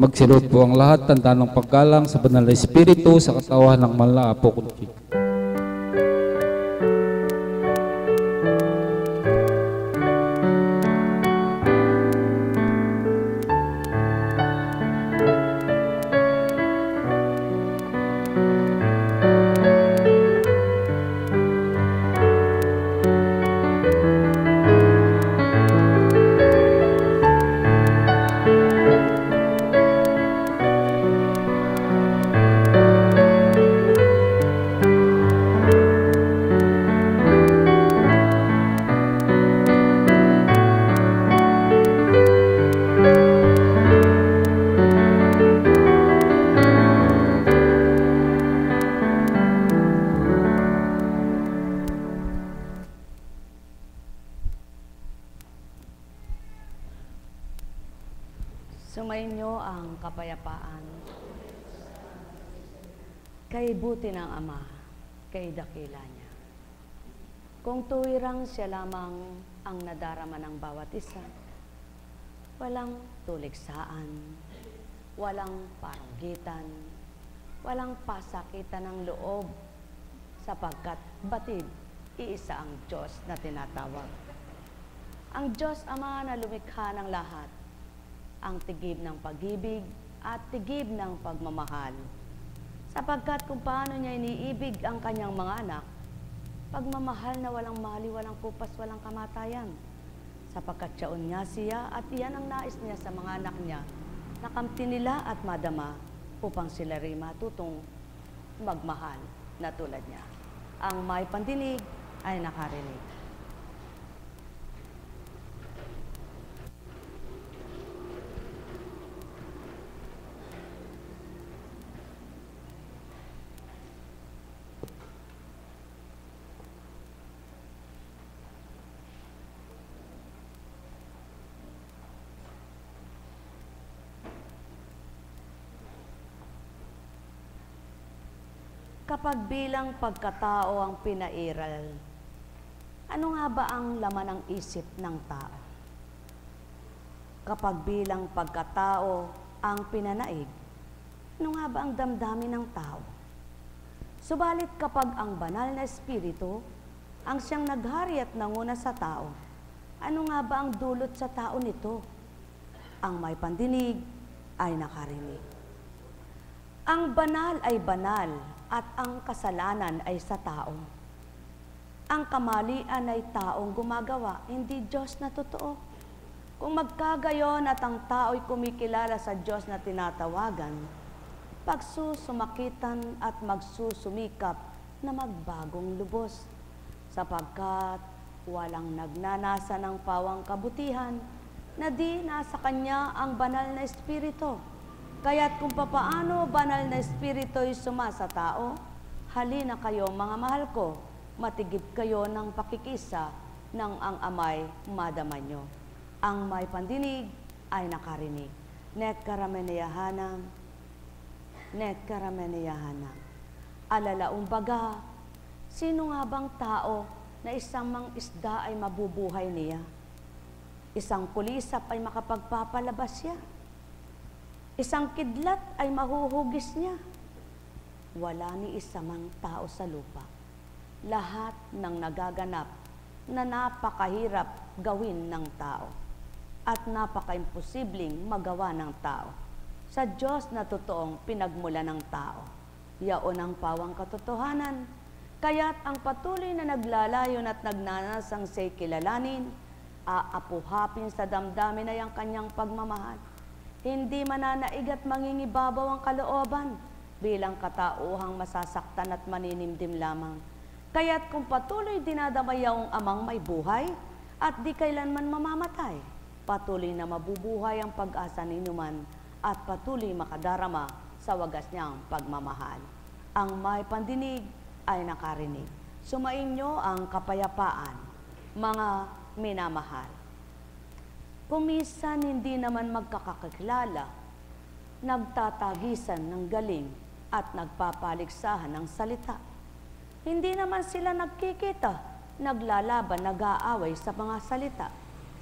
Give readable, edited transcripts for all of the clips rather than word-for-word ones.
Magsilot po ang lahat, tanda ng paggalang sa banal na Espiritu sa katawan ng Malaapo Kunti. Sumainyo ang kapayapaan. Kay buti ng Ama, kay dakila niya. Kung tuwirang siya lamang ang nadarama ng bawat isa, walang tuligsaan, walang parunggitan, walang pasakitan ng loob, sapagkat batid, iisa ang Diyos na tinatawag. Ang Diyos Ama na lumikha ng lahat, ang tigib ng pag-ibig at tigib ng pagmamahal. Sapagkat kung paano niya iniibig ang kanyang mga anak, pagmamahal na walang mali, walang kupas, walang kamatayan. Sapagkat siyaon niya siya at iyan ang nais niya sa mga anak niya, na kamtin nila at madama upang sila rin matutong magmahal na tulad niya. Ang may pandinig ay nakarinig. Kapag bilang pagkatao ang pinairal, ano nga ba ang laman ng isip ng tao? Kapag bilang pagkatao ang pinanaig, ano nga ba ang damdamin ng tao? Subalit kapag ang banal na espiritu ang siyang naghari at nanguna sa tao, ano nga ba ang dulot sa tao nito? Ang may pandinig ay nakarinig. Ang banal ay banal at ang kasalanan ay sa tao. Ang kamalian ay taong gumagawa, hindi Diyos na totoo. Kung magkagayon at ang tao'y kumikilala sa Diyos na tinatawagan, pagsusumakitan at magsusumikap na magbagong lubos, sapagkat walang nagnanasa ng pawang kabutihan na di nasa kanya ang banal na espiritu. Kaya't kung papaano banal na espiritu'y sumasa tao, halina kayo mga mahal ko, matigib kayo ng pakikisa ng ang amay madama nyo. Ang may pandinig ay nakarinig. Nek karameneyahanam, nek karameneyahanam. Alalaong baga, sino nga bang tao na isang mang isda ay mabubuhay niya? Isang kulisap ay makapagpapalabas siya. Isang kidlat ay mahuhugis niya. Wala ni isa mang tao sa lupa. Lahat ng nagaganap na napakahirap gawin ng tao at napaka-imposibleng magawa ng tao sa Diyos na totoong pinagmula ng tao. Yaon ang pawang katotohanan. Kaya't ang patuloy na naglalayon at nagnanasang siya'y kilalanin, aapuhapin sa damdamin ay ang kanyang pagmamahal. Hindi mananaig at mangingibabaw ang kalooban bilang katauhang masasaktan at maninimdim lamang. Kaya't kung patuloy dinadamayaw ang amang may buhay at di kailanman mamamatay, patuloy na mabubuhay ang pag-asa ninuman at patuloy makadarama sa wagas niyang pagmamahal. Ang may pandinig ay nakarinig. Sumainyo ang kapayapaan, mga minamahal. Kumisan hindi naman magkakakilala, nagtatagisan ng galing at nagpapaligsahan ng salita. Hindi naman sila nagkikita, naglalaban, nag-aaway sa mga salita.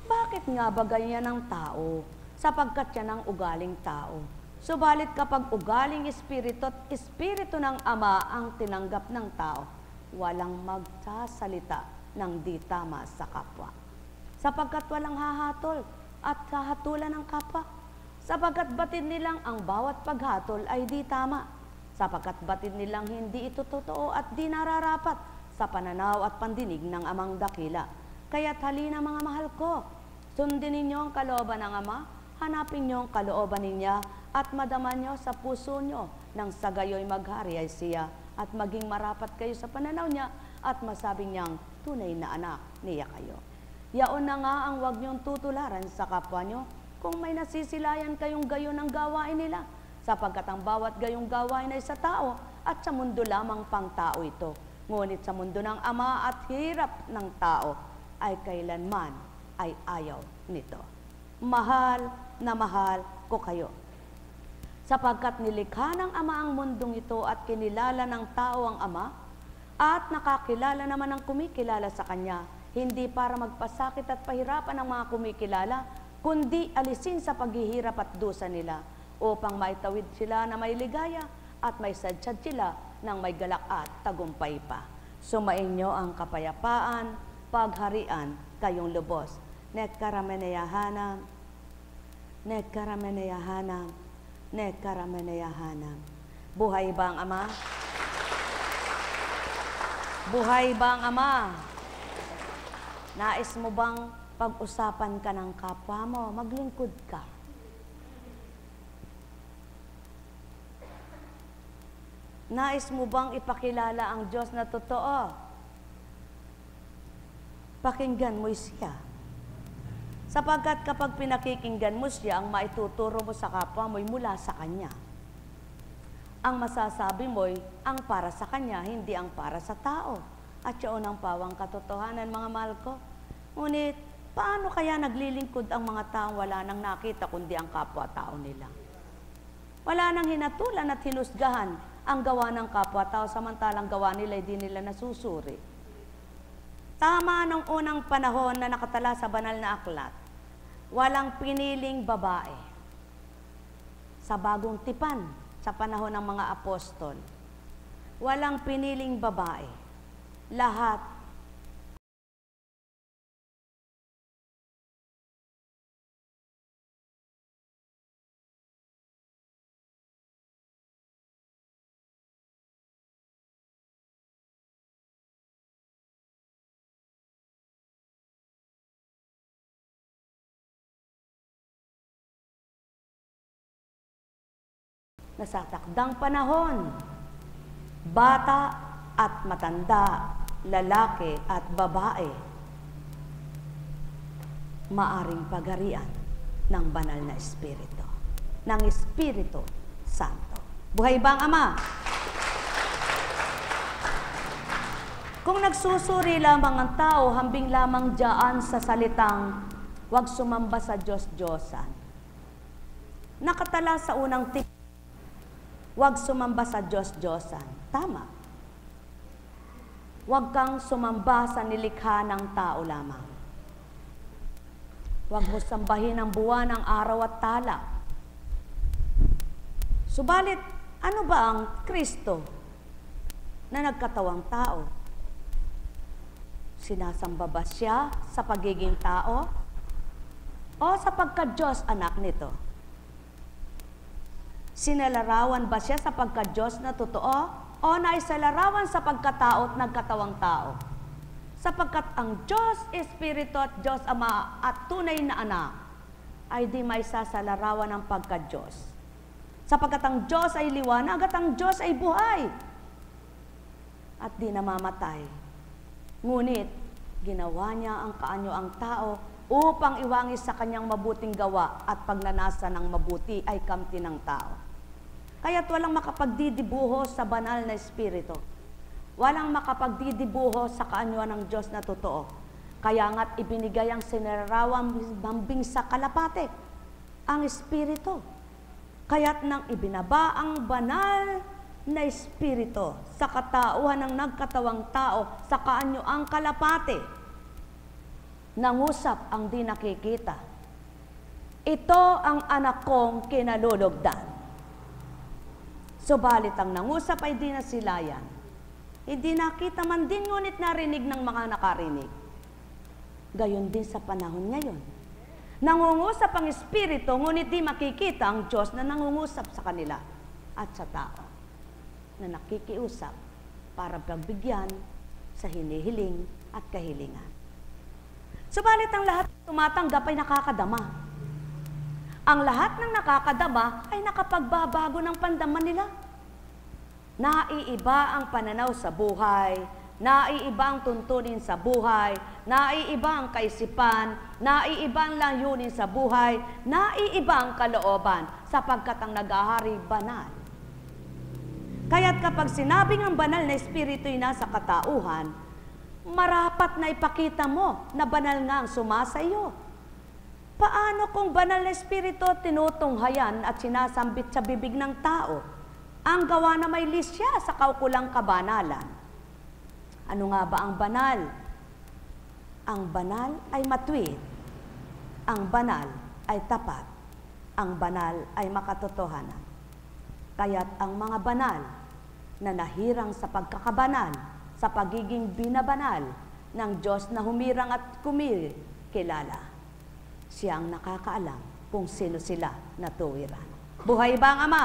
Bakit nga ba ganyan ang tao? Sapagkat yan ang ugaling tao. Subalit kapag ugaling espiritu at espiritu ng Ama ang tinanggap ng tao, walang magsasalita ng di tama sa kapwa. Sapagkat walang hahatol at hahatulan ng kapwa. Sapagkat batid nilang ang bawat paghatol ay di tama. Sapagkat batid nilang hindi ito totoo at di nararapat sa pananaw at pandinig ng Amang dakila. Kaya't halina mga mahal ko, sundin ninyo ang kalooban ng Ama, hanapin niyo ang kalooban niya at madama niyo sa puso niyo nang sa gayo'y maghari ay siya at maging marapat kayo sa pananaw niya at masabi niyang tunay na anak niya kayo. Yaon na nga ang huwag niyong tutularan sa kapwa niyo kung may nasisilayan kayong gayon ng gawain nila, sapagkat ang bawat gayong gawain ay sa tao at sa mundo lamang pang tao ito. Ngunit sa mundo ng Ama at hirap ng tao ay kailanman ay ayaw nito. Mahal na mahal ko kayo. Sapagkat nilikha ng Ama ang mundong ito at kinilala ng tao ang Ama, at nakakilala naman ang kumikilala sa Kanya, hindi para magpasakit at pahirapan ang mga kumikilala, kundi alisin sa paghihirap at dusa nila, upang maitawid sila na may ligaya at may sadsad sila ng may galak at tagumpay pa. Sumainyo ang kapayapaan, pagharian, kayong lubos. Nekkarameneyahanam, nekkarameneyahanam, nekkarameneyahanam. Buhay ba ang Ama? Buhay ba ang Ama? Nais mo bang pag-usapan ka ng kapwa mo, maglingkod ka? Nais mo bang ipakilala ang Diyos na totoo? Pakinggan mo siya. Sapagkat kapag pinakikinggan mo siya, ang maituturo mo sa kapwa mo'y mula sa Kanya. Ang masasabi mo'y ang para sa Kanya, hindi ang para sa tao. At yun ang pawang katotohanan, mga mahal ko. Ngunit, paano kaya naglilingkod ang mga taong wala nang nakita kundi ang kapwa-tao nila? Wala nang hinatulan at hinusgahan ang gawa ng kapwa-tao, samantalang gawa nila hindi nila nasusuri. Tama nung unang panahon na nakatala sa banal na aklat, walang piniling babae. Sa bagong tipan, sa panahon ng mga apostol, walang piniling babae. Lahat na sa takdang panahon, bata at matanda, lalaki at babae, maaring pagharian ng banal na Espiritu, ng Espiritu Santo. Buhay ba ang Ama? Kung nagsusuri lamang ang tao, hambing lamang diyaan sa salitang, huwag sumamba sa Diyos-Diyosan. Nakatala sa unang tip, huwag sumamba sa Diyos-Diyosan. Tama. Huwag kang sumamba sa nilikha ng tao lamang. Huwag mo sambahin ang buwan, ang araw at tala. Subalit, ano ba ang Kristo na nagkatawang tao? Sinasamba ba siya sa pagiging tao? O sa pagka-Diyos anak nito? Sinalarawan ba siya sa pagka-Diyos na totoo o naisalarawan sa pagkatao at nagkatawang tao? Sapagkat ang Diyos Espiritu at Diyos Ama at tunay na anak ay di may sasalarawan ng pagka-Diyos. Sapagkat ang Diyos ay liwanag at ang Diyos ay buhay at di namamatay. Ngunit ginawa niya ang kaanyo ang tao upang iwangis sa kanyang mabuting gawa at pagnanasa ng mabuti ay kamti ng tao. Kaya't walang makapagdidibuho sa banal na Espiritu. Walang makapagdidibuho sa kaanyuan ng Diyos na totoo. Kaya nga't ibinigay ang sinararawang bambing sa kalapate, ang Espiritu. Kaya't nang ibinaba ang banal na Espiritu sa katauhan ng nagkatawang tao sa kaanyuang kalapate, nangusap ang di nakikita. Ito ang anak kong kinalulugdan. Subalit ang nangusap ay di nasilayan. Hindi nakita man din, ngunit narinig ng mga nakarinig. Gayon din sa panahon ngayon. Nangungusap ang Espiritu, ngunit di makikita ang Diyos na nangungusap sa kanila at sa tao na nakikiusap para pagbigyan sa hinihiling at kahilingan. Subalit ang lahat tumatanggap ay nakakadama. Ang lahat ng nakakadama ay nakapagbabago ng pandaman nila. Naiiba ang pananaw sa buhay, naiiba ang tuntunin sa buhay, naiiba ang kaisipan, naiiba ang layunin sa buhay, naiiba ang kalooban, sapagkat ang nag-ahari banal. Kaya't kapag sinabing ang banal na espiritu'y nasa katauhan, marapat na ipakita mo na banal nga ang sumasa iyo. Paano kung banal na espiritu tinutunghayan at sinasambit sa bibig ng tao, ang gawa na may lisya sa kaukulang kabanalan? Ano nga ba ang banal? Ang banal ay matuwid. Ang banal ay tapat. Ang banal ay makatotohanan. Kaya't ang mga banal na nahirang sa pagkakabanal, sa pagiging binabanal ng Diyos na humirang at kumikilala, siya ang nakakaalam kung sino sila na tuwiran. Buhay ba ang Ama?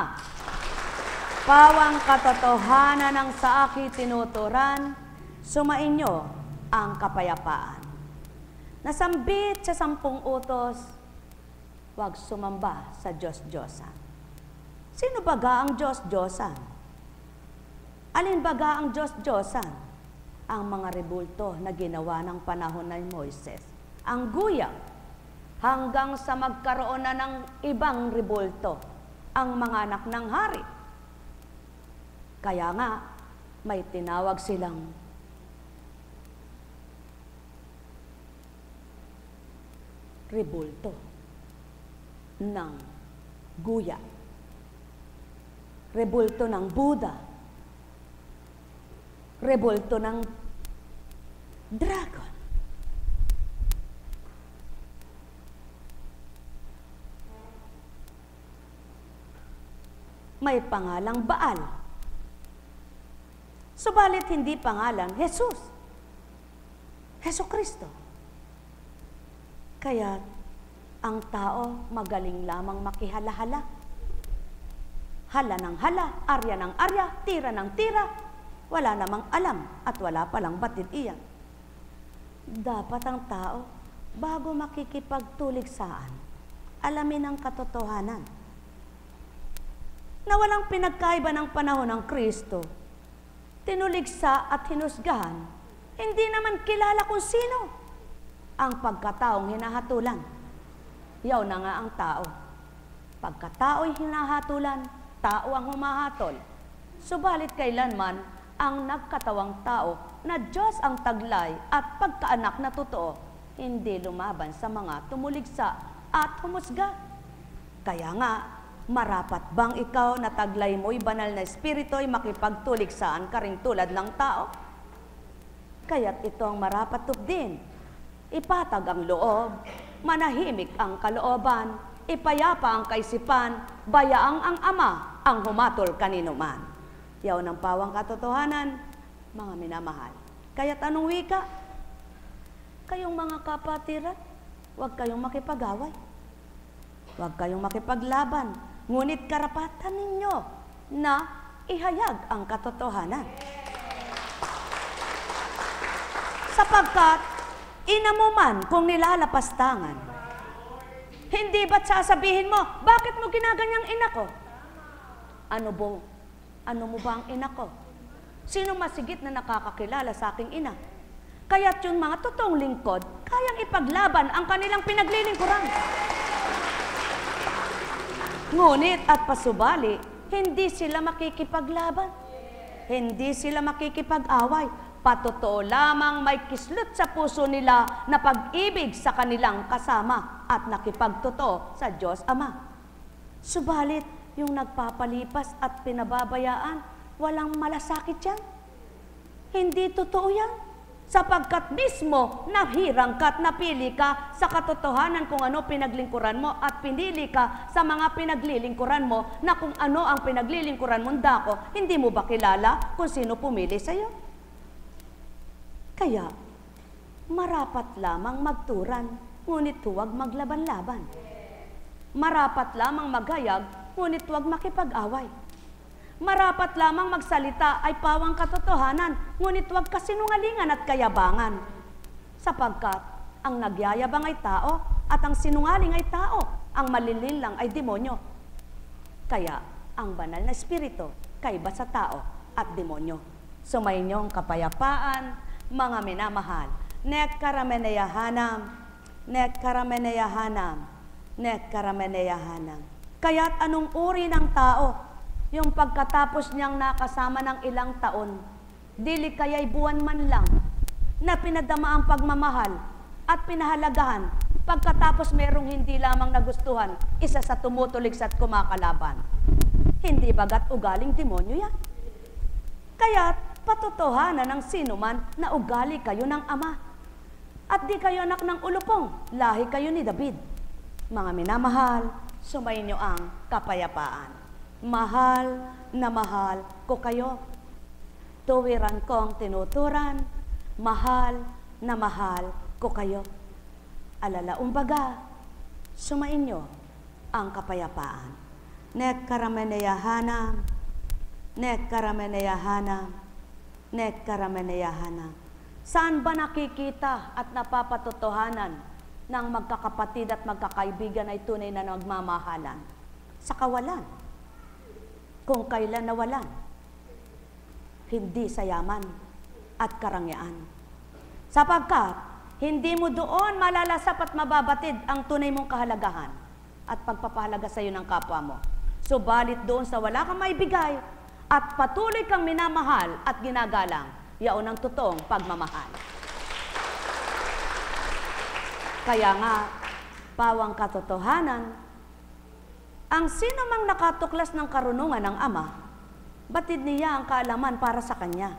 Pawang katotohanan ng sa akin tinuturan, sumainyo ang kapayapaan. Nasambit sa 10 utos, huwag sumamba sa Diyos-Diyosan. Sino baga ang Diyos-Diyosan? Alin baga ang Diyos-Diyosan? Ang mga rebulto na ginawa ng panahon ng Moises. Ang guya, hanggang sa magkaroon na ng ibang rebulto, ang mga anak ng hari. Kaya nga, may tinawag silang rebulto ng guya, rebulto ng Buddha, rebulto ng dragon. May pangalang Baal. Subalit hindi pangalan Jesus. Jesucristo. Kaya ang tao magaling lamang makihalahala. Hala ng hala, arya ng arya, tira ng tira. Wala namang alam at wala palang batid iyan. Dapat ang tao, bago makikipagtuligsaan, alamin ang katotohanan na walang pinagkaiba ng panahon ng Kristo. Tinuligsa at hinusgahan, hindi naman kilala kung sino ang pagkataong hinahatulan. Yaw na nga ang tao. Pagkatao'y hinahatulan, tao ang humahatol. Subalit kailanman ang nagkatawang tao na Diyos ang taglay at pagkaanak na totoo, hindi lumaban sa mga tumuligsa at humusga. Kaya nga, marapat bang ikaw na taglay mo'y banal na espiritu ay makipagtuligsaan ka ring tulad ng tao? Kaya't ito ang marapat tupdin. Ipatag ang loob, manahimik ang kalooban, ipayapa ang kaisipan, bayaang ang Ama ang humatol kanino man. Yaw ng pawang katotohanan, mga minamahal. Kaya't anong wika? Kayong mga kapatiran, huwag kayong makipag-away. Huwag kayong makipaglaban. Ngunit karapatan ninyo na ihayag ang katotohanan. Sapagkat inamuman kung nilalapastangan. Hindi ba't sasabihin mo, bakit mo ginaganyang ina ko? Ano mo ba ang ina ko? Sino masigit na nakakakilala sa aking ina? Kaya't yung mga totoong lingkod, kayang ipaglaban ang kanilang pinaglilingkuran. Ngunit at pasubali, hindi sila makikipaglaban. Hindi sila makikipag-away. Patotoo lamang may kislot sa puso nila na pag-ibig sa kanilang kasama at nakipagtotoo sa Diyos Ama. Subalit, yung nagpapalipas at pinababayaan, walang malasakit yan. Hindi totoo yan. sapagkat mismo nahirang ka at napili ka sa katotohanan kung ano pinaglingkuran mo at pinili ka sa mga pinaglilingkuran mo na kung ano ang pinaglilingkuran mong dako, hindi mo ba kilala kung sino pumili sa iyo? Kaya, marapat lamang magturan, ngunit huwag maglaban-laban. Marapat lamang maghayag, ngunit huwag makipag-away. Marapat lamang magsalita ay pawang katotohanan, ngunit huwag kasinungalingan at kayabangan. Sapagkat ang nagyayabang ay tao at ang sinungaling ay tao, ang malilinlang ay demonyo. Kaya ang banal na espiritu kaiba sa tao at demonyo. Sumayinyong kapayapaan, mga minamahal. Nek karameneyahanam, nek karameneyahanam, nek karameneyahanam. Kaya't anong uri ng tao? Yung pagkatapos niyang nakasama ng ilang taon, dili kaya'y buwan man lang, na pinadama ang pagmamahal at pinahalagahan, pagkatapos merong hindi lamang nagustuhan, isa sa tumutulig at kumakalaban. Hindi bagat ugaling demonyo yan. Kaya't patotohanan ng sinuman na ugali kayo ng ama. At di kayo anak ng ulupong, lahi kayo ni David. Mga minamahal, sumayin niyo ang kapayapaan. Mahal na mahal ko kayo. Tuwiran kong tinuturan, mahal na mahal ko kayo. Alalaumbaga, sumainyo ang kapayapaan. Nek karameneyahanam, nek karameneyahanam, nek karameneyahanam. Saan ba nakikita at napapatotohanan ng magkakapatid at magkakaibigan ay tunay na nagmamahalan? Sa kawalan. Kung kailan nawalan, hindi sa yaman at karangyaan. Sapagkat, hindi mo doon malalasap at mababatid ang tunay mong kahalagahan at pagpapahalaga sa iyo ng kapwa mo. Subalit doon sa wala kang maibigay at patuloy kang minamahal at ginagalang, yaon ang totoong pagmamahal. Kaya nga, pawang katotohanan, ang sino mang nakatuklas ng karunungan ng Ama, batid niya ang kaalaman para sa Kanya.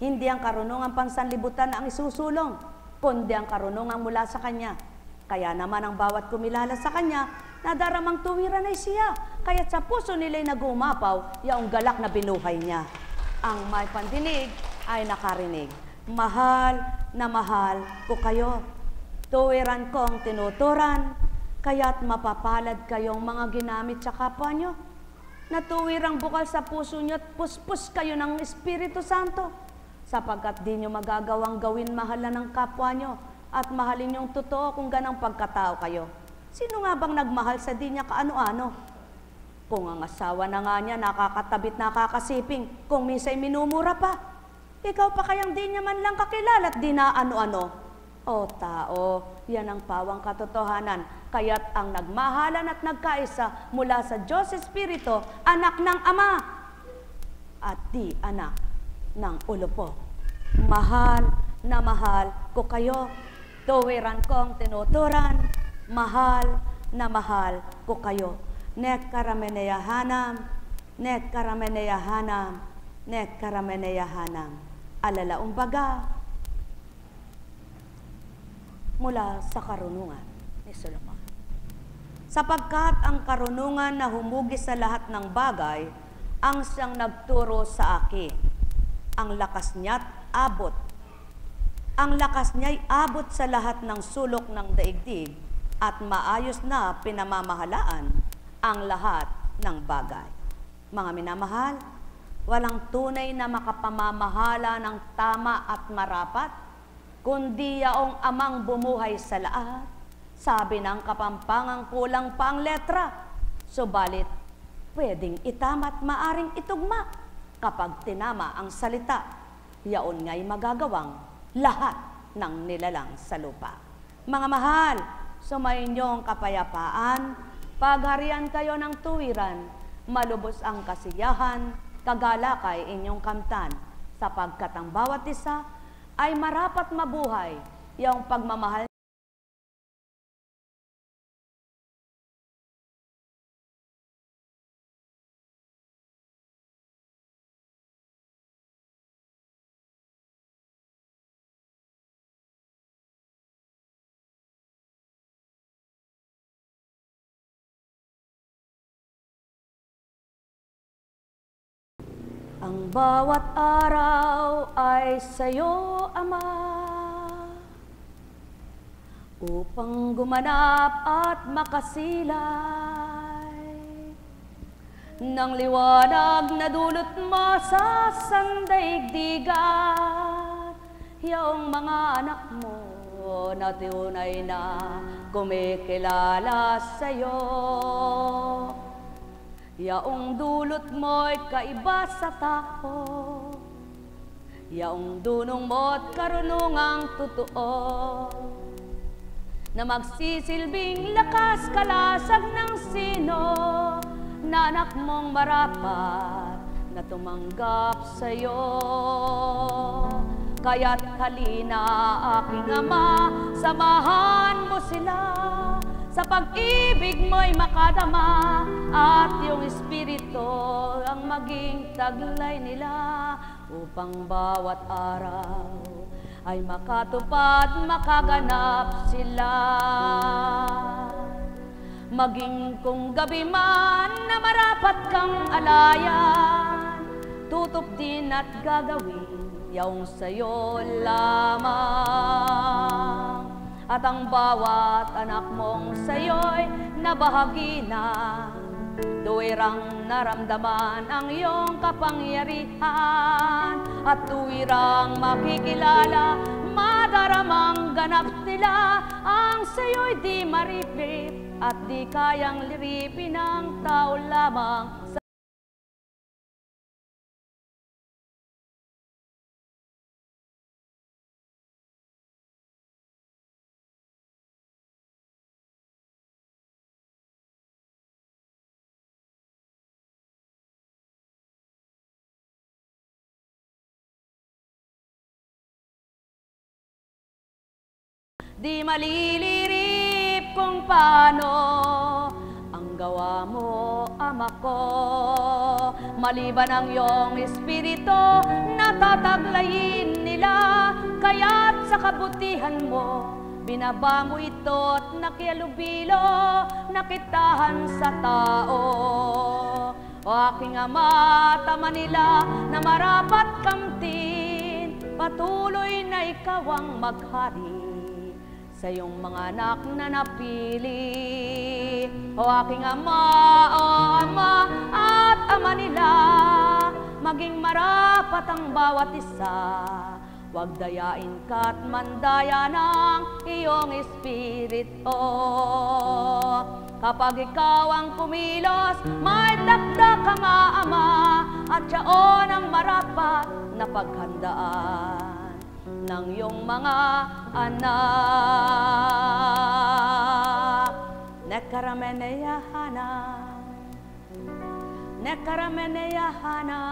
Hindi ang karunungan pansanlibutan na ang isusulong, kundi ang karunungan mula sa Kanya. Kaya naman ang bawat kumilala sa Kanya, nadaramang tuwiran ay siya. Kaya't sa puso nila'y nagumapaw, yaong galak na binuhay niya. Ang may pandinig ay nakarinig. Mahal na mahal ko kayo. Tuwiran kong tinuturan, kaya't mapapalad kayong mga ginamit sa kapwa nyo. Natuwirang bukal sa puso nyo at puspos kayo ng Espiritu Santo, sapagkat di nyo magagawang gawin mahalan ng kapwa nyo at mahalin yung totoo kung ganang pagkatao kayo. Sino nga bang nagmahal sa di niya kaano-ano? Kung ang asawa na nga niya nakakatabit, nakakasiping, kung minsan minumura pa, ikaw pa kayang di niya man lang kakilala at di na ano-ano. O tao, yan ang pawang katotohanan. Kaya't ang nagmahalan at nagkaisa mula sa Diyos Espiritu, anak ng Ama, at di anak ng ulupo. Mahal na mahal ko kayo. Tuwiran kong tinuturan, mahal na mahal ko kayo. Nek karameneyahanam, nek karameneyahanam, nek karameneyahanam. Alalaumbaga, mula sa karunungan ni Solomon. Sapagkat ang karunungan na humugis sa lahat ng bagay, ang siyang nagturo sa akin. Ang lakas niya't abot. Ang lakas niya'y abot sa lahat ng sulok ng daigdig at maayos na pinamamahalaan ang lahat ng bagay. Mga minamahal, walang tunay na makapamamahala ng tama at marapat, kundi yaong amang bumuhay sa lahat. Sabi ng Kapampangang kulang pa ang letra, subalit pwedeng itama at maaring itugma kapag tinama ang salita. Yaon nga'y magagawang lahat ng nilalang sa lupa. Mga mahal, sumayinyong kapayapaan, pagharian kayo ng tuwiran, malubos ang kasiyahan, kagalakay inyong kamtan, sapagkat ang bawat isa ay marapat mabuhay, yung pagmamahal Ang bawat araw ay sa'yo, Ama, upang gumanap at makasilay ng liwanag na dulot mo sa sandaigdigan. Yaong mga anak mo na tunay na kumikilala sa'yo. Yaong dulot mo'y kaiba sa tao, yaong dunong mo't karunungang totoo, na magsisilbing lakas kalasag ng sino na anak mong marapat na tumanggap sa'yo. Kaya't halina, aking Ama, samahan mo sila sa pag-ibig mo'y makadama, at yung Espiritu ang maging taglay nila, upang bawat araw ay makatupad, makaganap sila. Maging kung gabi man na marapat kang alayan, tutup din at gagawin yaong sa'yo lamang. At ang bawat anak mong sa'yo'y nabahagi na, tuwirang naramdaman ang iyong kapangyarihan, at tuwirang makikilala, madaramang ganap nila, ang sa'yo'y di maripit at di kayang liripin ng tao lamang. Di malilirip kung paano ang gawa mo, Ama ko, maliban ang iyong Espiritu na tataglayin nila. Kaya't sa kabutihan mo, binaba mo ito't nakialubilo, nakitahan sa tao. O aking Ama, tama nila na marapat kamtin, patuloy na ikaw ang maghari sa iyong mga anak na napili. O aking Ama, o Ama, at Ama nila, maging marapat ang bawat isa. Huwag dayain ka't mandaya ng iyong Espiritu. Kapag ikaw ang kumilos, may dagdag ka nga, Ama, at siyaon ang marapat na paghandaan ng iyong mga anak. Nekarameneyahana, nekarameneyahana,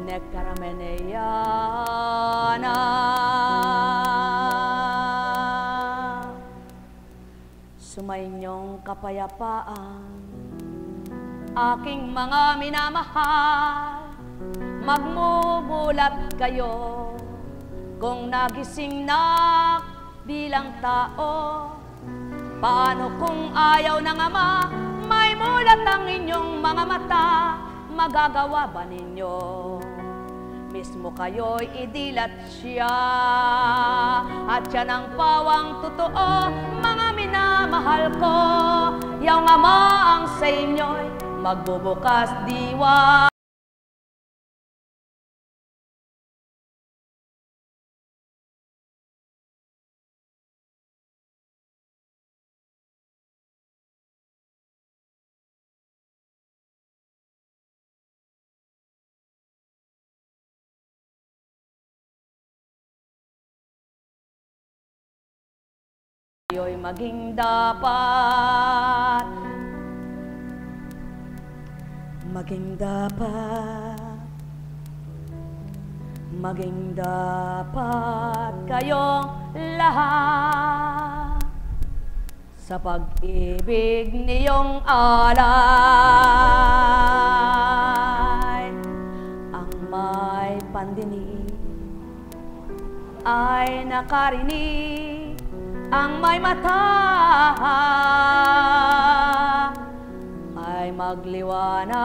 nekarameneyahana. Sumainyong kapayapaan, aking mga minamahal, magmumulat kayo kung nagising na bilang tao. Paano kung ayaw ng Ama, may mulat ang inyong mga mata, magagawa ba ninyo? Mismo kayo'y idilat siya, at siya ng pawang totoo, mga minamahal ko. Yaong Ama ang sa inyo'y magbubukas diwa. Kayo'y maging dapat, maging dapat kayong lahat sa pag-ibig niyong alay. Ang may pandinig ay nakarinig, ang may mata ay magliwanag.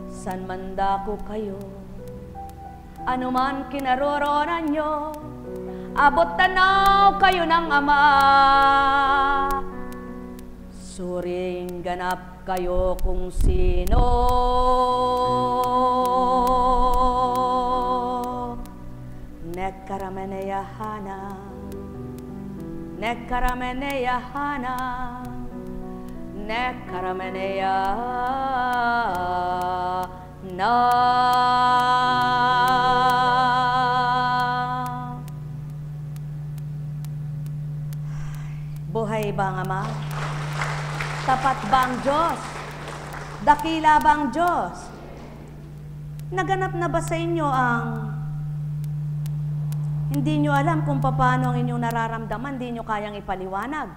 San man dako kayo, anuman kinaroroonan nyo, abot tanaw kayo ng Ama. Suring ganap kayo kung sino, nekkarameneyahana, nekkarameneyahana, nekkarameneyahana. Buhay ba ang Ama? Tapat ba ang Diyos? Dakila ba ang Diyos? Naganap na ba sa inyo ang hindi nyo alam kung paano ang inyong nararamdaman, hindi nyo kayang ipaliwanag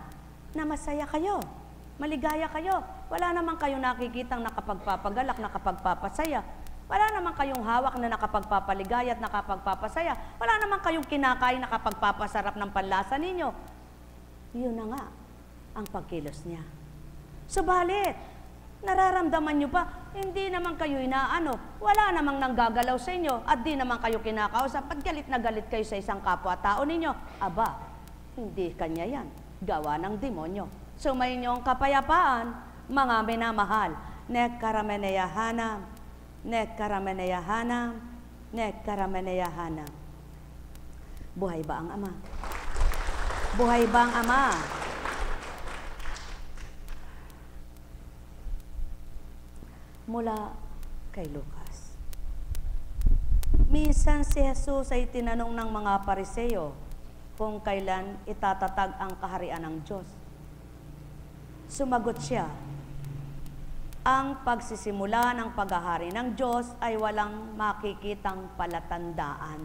na masaya kayo, maligaya kayo. Wala naman kayong nakikitang nakapagpapagalak, nakapagpapasaya. Wala naman kayong hawak na nakapagpapaligaya at nakapagpapasaya. Wala naman kayong kinakain na nakapagpapasarap ng panlasa ninyo. Yun na nga ang pagkilos niya. Subalit, nararamdaman nyo ba, hindi naman kayo inaano, wala namang nanggagalaw sa inyo, at di naman kayo kinakausap, at galit na galit kayo sa isang kapwa-tao ninyo. Aba, hindi kanya yan. Gawa ng demonyo. Sumayin niyo ang kapayapaan, mga minamahal. Nekkarameneyahana, nekkarameneyahana, nekkarameneyahana. Buhay ba ang Ama? Buhay ba ang Ama? Mula kay Lucas. Minsan si Jesus ay tinanong ng mga Pariseo kung kailan itatatag ang kaharian ng Diyos. Sumagot siya, ang pagsisimula ng paghahari ng Diyos ay walang makikitang palatandaan.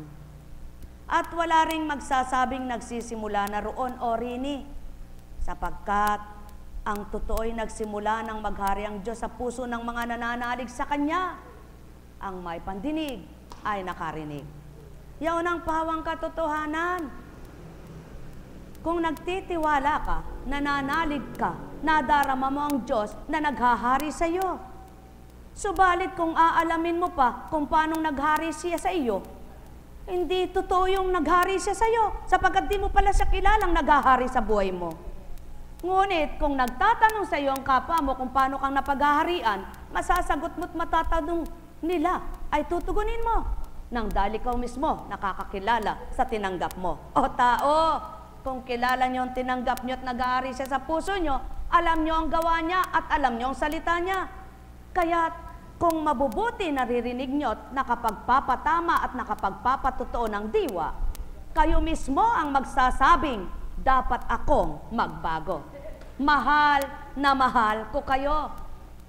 At wala ring magsasabing nagsisimula na roon o rini, sapagkat ang totoo'y nagsimula ng maghari ang Diyos sa puso ng mga nananalig sa Kanya. Ang may pandinig ay nakarinig. Yaon ang pawang katotohanan. Kung nagtitiwala ka, nananalig ka, nadarama mo ang Diyos na naghahari sa iyo. Subalit kung aalamin mo pa kung paano naghari siya sa iyo, hindi totoo yung naghari siya sa iyo, sapagkat di mo pala siya kilalang naghahari sa buhay mo. Ngunit kung nagtatanong sa iyo ang kapwa mo kung paano kang napaghaharian, masasagot mo't matatanong nila ay tutugunin mo nang dahil ikaw mismo nakakakilala sa tinanggap mo. O tao, kung kilala niyo ang tinanggap niyo at naghahari siya sa puso niyo, alam niyo ang gawa niya at alam niyo ang salita niya. Kaya kung mabubuti naririnig niyo at nakapagpapatama at nakapagpapatotoo ng diwa, kayo mismo ang magsasabing, dapat akong magbago. Mahal na mahal ko kayo.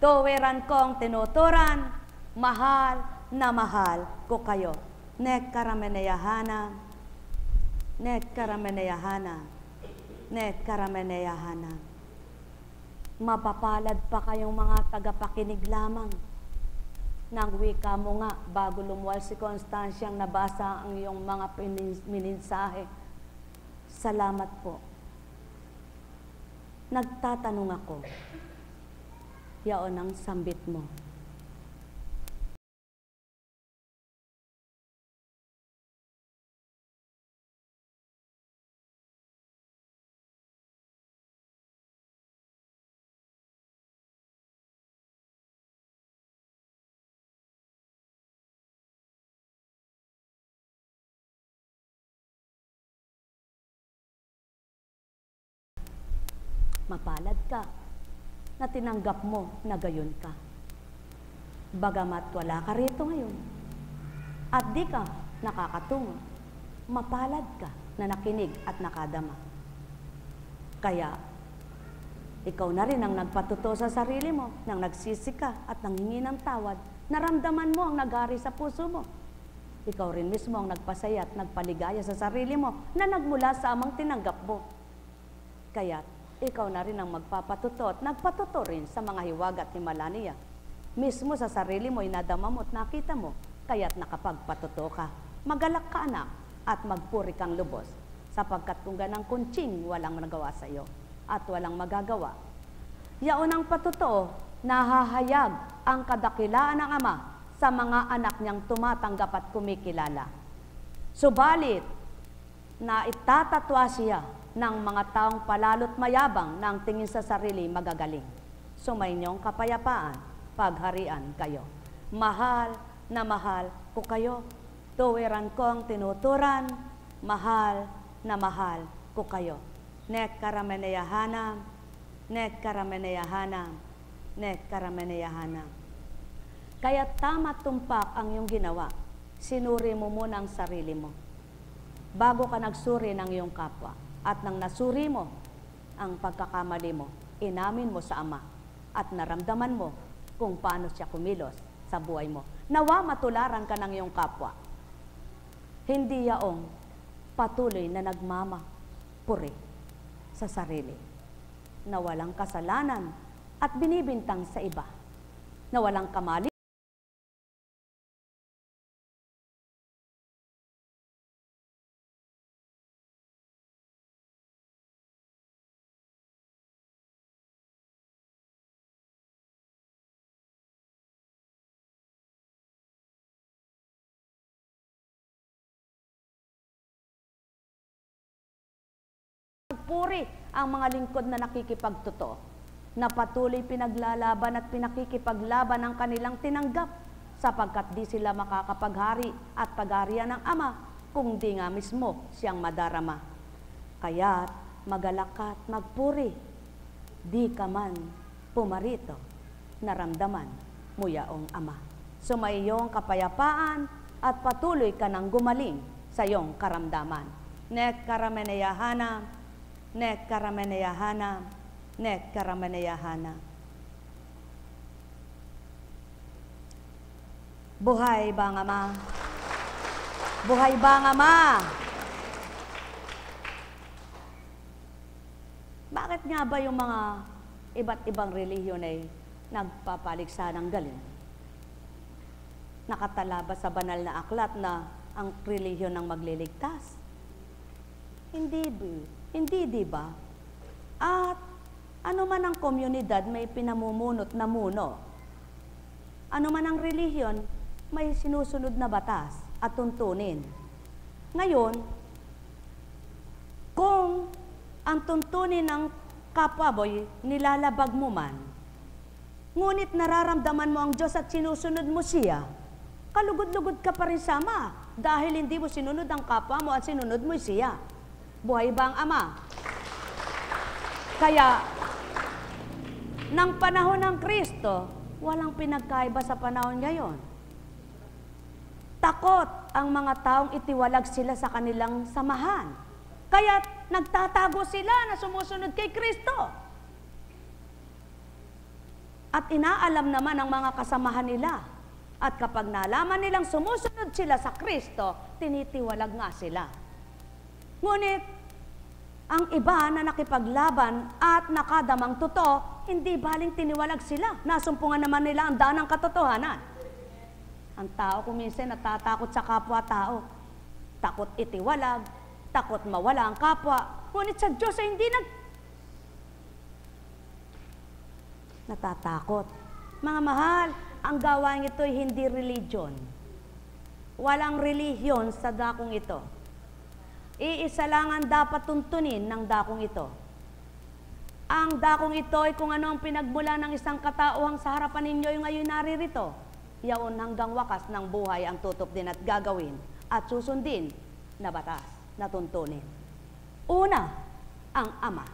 Tuwiran kong tinuturan, mahal na mahal ko kayo. Nekkarameneyahana, nekkarameneyahana, nekkarameneyahana. Mapapalad pa kayong mga tagapakinig lamang. Nang wika mo nga, bago lumuwal si Constanciang nabasa ang iyong mga mininsahe. Salamat po. Nagtatanong ako, yaon ang sambit mo. Mapalad ka na tinanggap mo na gayon ka. Bagamat wala ka rito ngayon at di ka nakakatungo, mapalad ka na nakinig at nakadama. Kaya, ikaw na rin ang nagpatuto sa sarili mo, nang nagsisi ka at nanghingi ng tawad, naramdaman mo ang naghari sa puso mo. Ikaw rin mismo ang nagpasaya at nagpaligaya sa sarili mo na nagmula sa amang tinanggap mo. Kaya, ikaw na rin ang magpapatuto at nagpatuto rin sa mga hiwaga at himala niya. Mismo sa sarili mo, inadama mo at nakita mo, kaya't nakapagpatuto ka. Magalak ka, anak, at magpuri kang lubos, sapagkat kung ganang kuntsing walang nagawa sa iyo. at walang magagawa. Yaon ang patotoo, nahahayag ang kadakilaan ng Ama sa mga anak niyang tumatanggap at kumikilala. Subalit, na itatatwa siya ng mga taong palalo't mayabang na ang tingin sa sarili magagaling. Sumainyong kapayapaan, pagharian kayo. Mahal na mahal ko kayo. Tuwiran ko ang tinuturan, mahal na mahal ko kayo. Nek karameneyahanam, nek karameneyahanam, nek karameneyahanam. Kaya tama tumpak ang iyong ginawa. Sinuri mo muna ang sarili mo bago ka nagsuri ng iyong kapwa. At nang nasuri mo ang pagkakamali mo, inamin mo sa Ama at naramdaman mo kung paano siya kumilos sa buhay mo. Nawa matularan ka ng iyong kapwa. Hindi yaong patuloy na nagmamapuri sa sarili, na walang kasalanan at binibintang sa iba, na walang kamali. Puri ang mga lingkod na nakikipagtotoo, na patuloy pinaglalaban at pinakikipaglaban ang kanilang tinanggap, sapagkat di sila makakapaghari at pagharian ng Ama kung di nga mismo siyang madarama. Kaya't magalak at magpuri, di ka man pumarito, naramdaman mo yaong Ama. Sumaiyong kapayapaan at patuloy ka nang gumaling sa iyong karamdaman. Nek karameneyahanam, nek karameneyahanam, nek karameneyahanam. Buhay bang Ama? Buhay bang Ama? Bakit nga ba yung mga iba't ibang relihiyon ay nagpapaligsa ng galing? Nakatalaba sa banal na aklat na ang relihiyon ng magliligtas. Hindi, di ba? At ano man ang komunidad, may pinamumunot na muno. Ano man ang relihiyon, may sinusunod na batas at tuntunin. Ngayon, kung ang tuntunin ng kapwa boy, nilalabag mo man, ngunit nararamdaman mo ang Diyos at sinusunod mo siya, kalugod-lugod ka pa rin sama dahil hindi mo sinunod ang kapwa mo at sinunod mo siya. Buhay bang Ama? Kaya, ng panahon ng Kristo, walang pinagkaiba sa panahon ngayon. Takot ang mga taong itiwalag sila sa kanilang samahan. Kaya nagtatago sila na sumusunod kay Kristo. At inaalam naman ang mga kasamahan nila. At kapag nalaman nilang sumusunod sila sa Kristo, tinitiwalag nga sila. Ngunit, ang iba na nakipaglaban at nakadamang totoo, hindi baling tiniwalag sila. Nasumpungan naman nila ang daan ng katotohanan. Ang tao kuminsan natatakot sa kapwa-tao. Takot itiwalag, takot mawala ang kapwa. Ngunit sa Diyos ay hindi natatakot. Mga mahal, ang gawain ito ay hindi religion. Walang relihiyon sa dakong ito. Iisa lang ang dapat tuntunin ng dakong ito. Ang dakong ito ay kung ano ang pinagmula ng isang katauhang sa harapan ninyo yung ngayon naririto. Yaon hanggang wakas ng buhay ang tutup din at gagawin at susundin na batas na tuntunin. Una, ang Ama.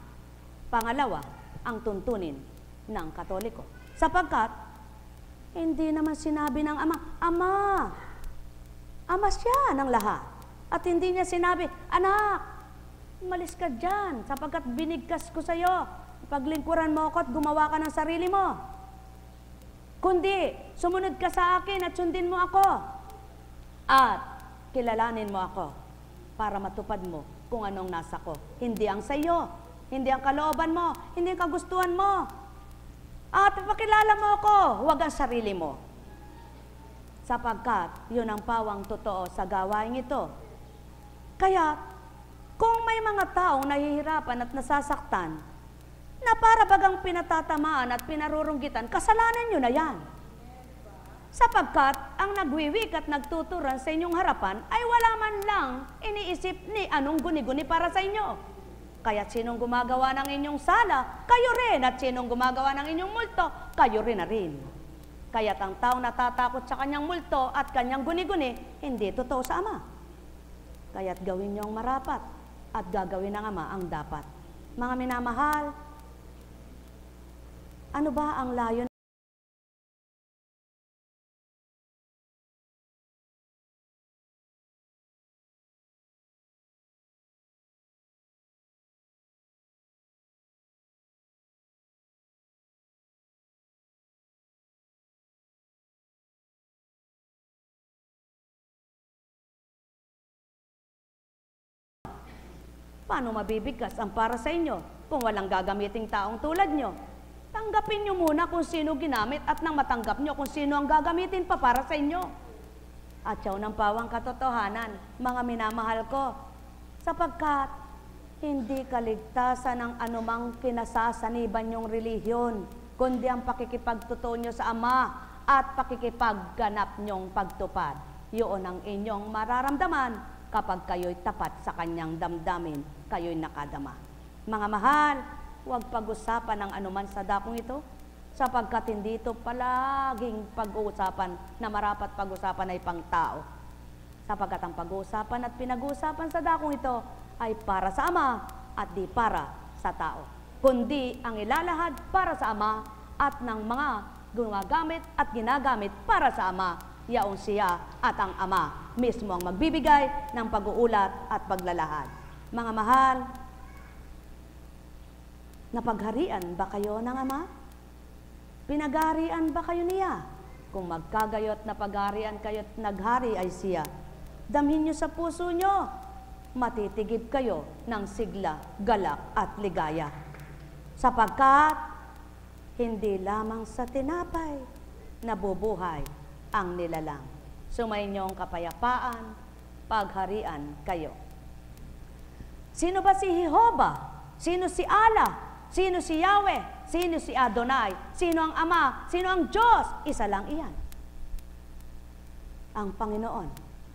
Pangalawa, ang tuntunin ng Katoliko. Sapagkat, hindi naman sinabi ng Ama, Ama! Ama siya ng lahat. At hindi niya sinabi, anak, umalis ka dyan sapagkat binigkas ko sa iyo. Paglingkuran mo ako at gumawa ka ng sarili mo. Kundi, sumunod ka sa akin at sundin mo ako. At kilalanin mo ako para matupad mo kung anong nasa ko. Hindi ang sa iyo, hindi ang kalooban mo, hindi ang kagustuhan mo. At ipakilala mo ako, huwag ang sarili mo. Sapagkat yun ang pawang totoo sa gawain ito. Kaya, kung may mga taong nahihirapan at nasasaktan, na para bagang pinatatamaan at pinarurunggitan, kasalanan nyo na yan. Sapagkat ang nagwiwik at nagtuturan sa inyong harapan ay wala man lang iniisip ni anong guni-guni para sa inyo. Kaya't sinong gumagawa ng inyong sala, kayo rin. At sinong gumagawa ng inyong multo, kayo rin na rin. Kaya't ang taong natatakot sa kanyang multo at kanyang guni-guni, hindi totoo sa Ama. Kaya't gawin niyo ang marapat at gagawin ng Ama ang dapat. Mga minamahal, ano ba ang layon? Paano mabibigkas ang para sa inyo kung walang gagamiting taong tulad nyo? Tanggapin nyo muna kung sino ginamit at nang matanggap nyo kung sino ang gagamitin pa para sa inyo. At yaw ng pawang katotohanan, mga minamahal ko, sapagkat hindi kaligtasan ng anumang kinasasaniban nyong relihiyon, kundi ang pakikipagtotoo nyo sa Ama at pakikipagganap nyong pagtupad. Yun ang inyong mararamdaman kapag kayo'y tapat sa kanyang damdamin, kayo'y nakadama. Mga mahal, huwag pag-usapan ng anuman sa dakong ito, sapagkat hindi ito palaging pag-uusapan na marapat pag-usapan ay pang-tao. Sapagkat ang pag-uusapan at pinag-uusapan sa dakong ito ay para sa Ama at di para sa tao. Kundi ang ilalahad para sa Ama at ng mga gumagamit at ginagamit para sa Ama, yaong siya at ang Ama mismo ang magbibigay ng pag-uulat at paglalahad. Mga mahal, napagharian ba kayo ng Ama? Pinagharian ba kayo niya? Kung magkagayot na pagharian kayo't naghari ay siya, damhin nyo sa puso nyo, matitigib kayo ng sigla, galak at ligaya. Sapagkat hindi lamang sa tinapay nabubuhay ang nilalang. Sumainyong kapayapaan, pagharian kayo. Sino ba si Jehovah? Sino si Allah? Sino si Yahweh? Sino si Adonai? Sino ang Ama? Sino ang Diyos? Isa lang iyan. Ang Panginoon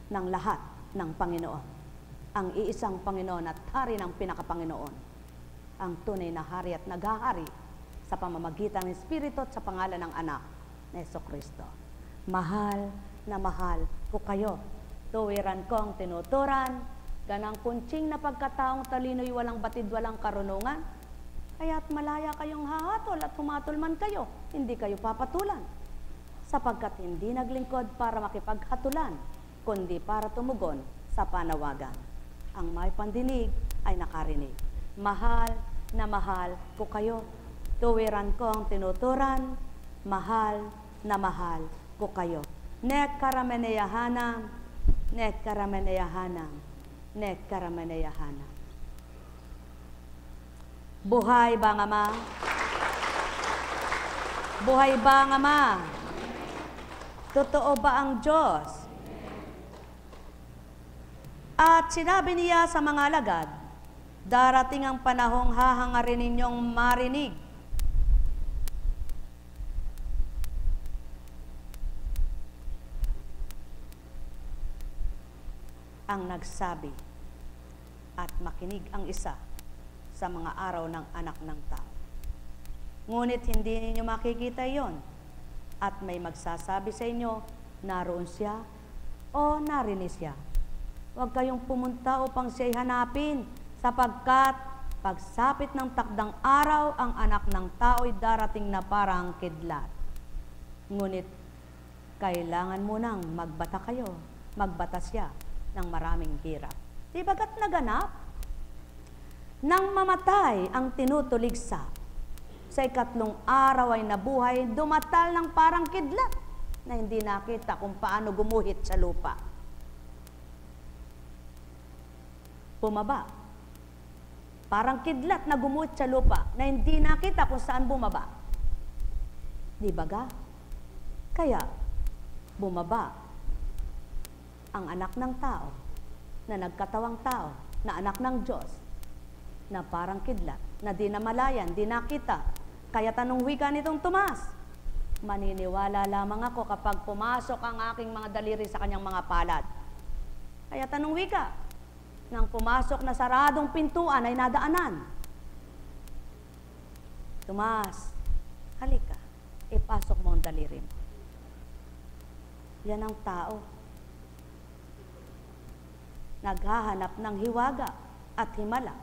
ng lahat ng Panginoon. Ang iisang Panginoon at Hari ng pinakapanginoon. Ang tunay na Hari at naghahari sa pamamagitan ng Espiritu at sa pangalan ng Anak na Jesucristo. Mahal na mahal ko kayo. Tuwiran ko ang tinuturan, ganang kuntsing na pagkataong talino'y walang batid, walang karunungan, kaya't malaya kayong hahatol at humatol man kayo, hindi kayo papatulan. Sapagkat hindi naglingkod para makipaghatulan, kundi para tumugon sa panawagan. Ang may pandinig ay nakarinig. Mahal na mahal ko kayo. Tuwiran ko ang tinuturan, mahal na mahal ko kayo. Nek karameneyahanang, nek karameneyahanang, nek karameneyahanang. Buhay ba ang Ama? Buhay ba ang Ama? Totoo ba ang Diyos? At sinabi niya sa mga alagad, darating ang panahong hahangarin ninyong marinig ang nagsabi at makinig ang isa sa mga araw ng anak ng tao. Ngunit hindi ninyo makikita yon at may magsasabi sa inyo, naroon siya o narinig siya. Huwag kayong pumunta upang siya'y hanapin, sapagkat pagsapit ng takdang araw, ang anak ng tao'y darating na parang kidlat. Ngunit kailangan mo nang magbata kayo, magbata siya ng maraming hirap. Di bagat naganap? Nang mamatay ang tinutuligsa, sa ikatlong araw ay nabuhay, dumatal ng parang kidlat na hindi nakita kung paano gumuhit sa lupa. Bumaba. Parang kidlat na gumuhit sa lupa na hindi nakita kung saan bumaba. Di baga? Kaya, bumaba ang anak ng tao, na nagkatawang tao, na anak ng Diyos, na parang kidlat, na di namalayan, di nakita. Kaya tanong wika nitong Tomas, maniniwala lamang ako kapag pumasok ang aking mga daliri sa kanyang mga palad. Kaya tanong wika, nang pumasok na saradong pintuan ay nadaanan. Tomas, halika, ipasok mo ang daliri mo. Yan ang tao. Naghahanap ng hiwaga at himala,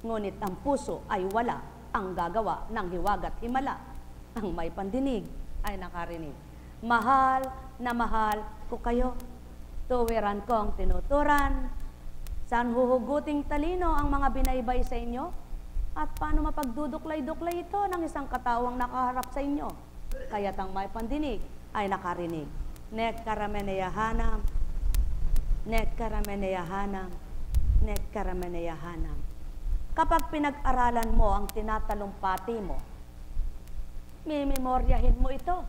ngunit ang puso ay wala ang gagawa ng hiwaga at himala. Ang may pandinig ay nakarinig. Mahal na mahal ko kayo, tuwiran kong tinuturan. Saan huhuguting talino ang mga binaybay sa inyo? At paano mapagduduklay-duklay ito ng isang katawang nakaharap sa inyo? Kaya't ang may pandinig ay nakarinig. Nek karameneyahanam, nek karameneyahanam, nek karameneyahanam. Kapag pinag-aralan mo ang tinatalumpati mo, mimemoryahin mo ito.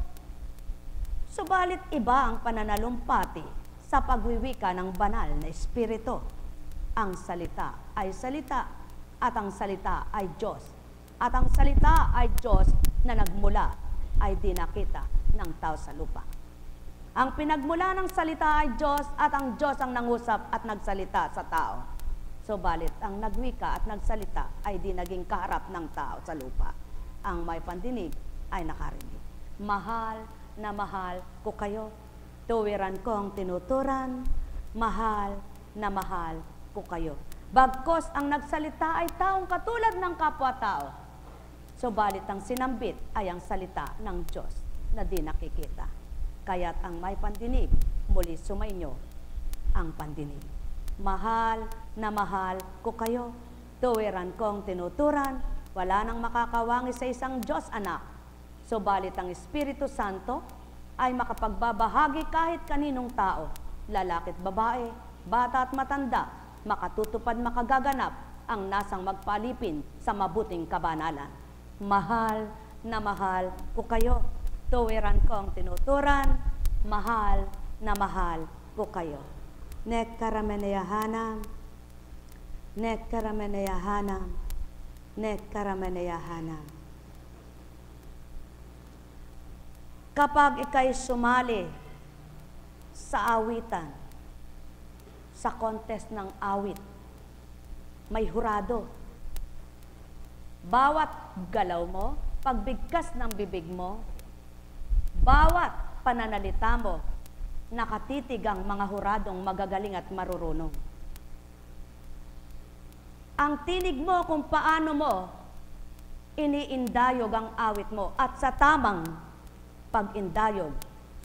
Subalit iba ang pananalumpati sa pagwiwika ng banal na espiritu. Ang salita ay salita, at ang salita ay Diyos. At ang salita ay Diyos na nagmula ay di nakita ng tao sa lupa. Ang pinagmula ng salita ay Diyos, at ang Diyos ang nangusap at nagsalita sa tao. Subalit ang nagwika at nagsalita ay di naging kaharap ng tao sa lupa. Ang may pandinig ay nakarinig. Mahal na mahal ko kayo, tuwiran ko ang tinuturan, mahal na mahal ko kayo. Bagkos ang nagsalita ay taong katulad ng kapwa-tao, subalit ang sinambit ay ang salita ng Diyos na di nakikita. Kaya't ang may pandinig, muli sumainyo ang pandinig. Mahal na mahal ko kayo, tuwiran kong tinuturan, wala nang makakawangi sa isang Diyos anak, subalit ang Espiritu Santo ay makapagbabahagi kahit kaninong tao, lalaki't babae, bata at matanda, makatutupad makagaganap ang nasang magpalipin sa mabuting kabanalan. Mahal na mahal ko kayo, tuwiran kong tinuturan, mahal na mahal ko kayo. Nek karameneyahanam, nek karameneyahanam, nek karameneyahanam. Kapag ikay sumali sa awitan, sa contest ng awit, may hurado. Bawat galaw mo, pagbigkas ng bibig mo, bawat pananalita mo, nakatitig ang mga huradong magagaling at marurunong. Ang tinig mo kung paano mo iniindayog ang awit mo at sa tamang pag-indayog,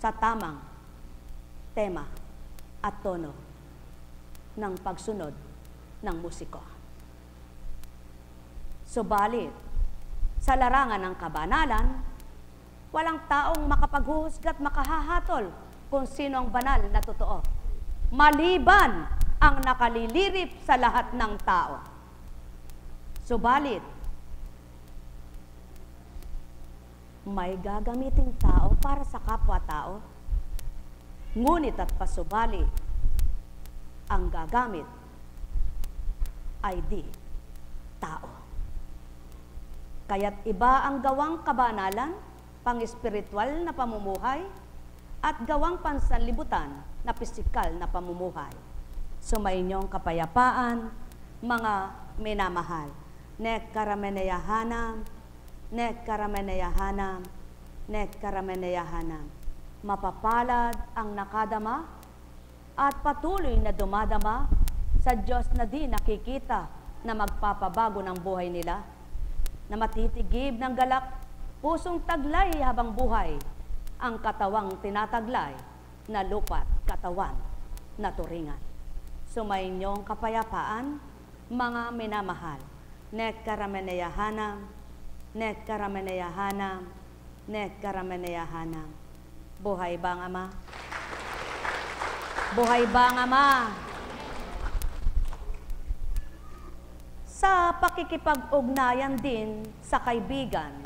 sa tamang tema at tono ng pagsunod ng musiko. Subalit, sa larangan ng kabanalan, walang taong makapaghuhusga at makahahatol kung sino ang banal na totoo, maliban ang nakalilirip sa lahat ng tao. Subalit, may gagamiting tao para sa kapwa-tao, ngunit at pasubali, ang gagamit ay di tao. Kaya't iba ang gawang kabanalan, pang-espiritual na pamumuhay, at gawang pansanlibutan na pisikal na pamumuhay. Sumainyong kapayapaan, mga minamahal. Nek karameneyahanam, nek karameneyahanam, nek karameneyahanam. Mapapalad ang nakadama at patuloy na dumadama sa Diyos na di nakikita na magpapabago ng buhay nila, na matitigib ng galak, pusong taglay habang buhay, ang katawang tinataglay na lupa't katawan na turingan. Sumainyong kapayapaan, mga minamahal. Nek karameneyahanam, nek karameneyahanam, nek karameneyahanam. Buhay ba ang Ama? Buhay ba ang Ama? Sa pakikipag-ugnayan din sa kaibigan,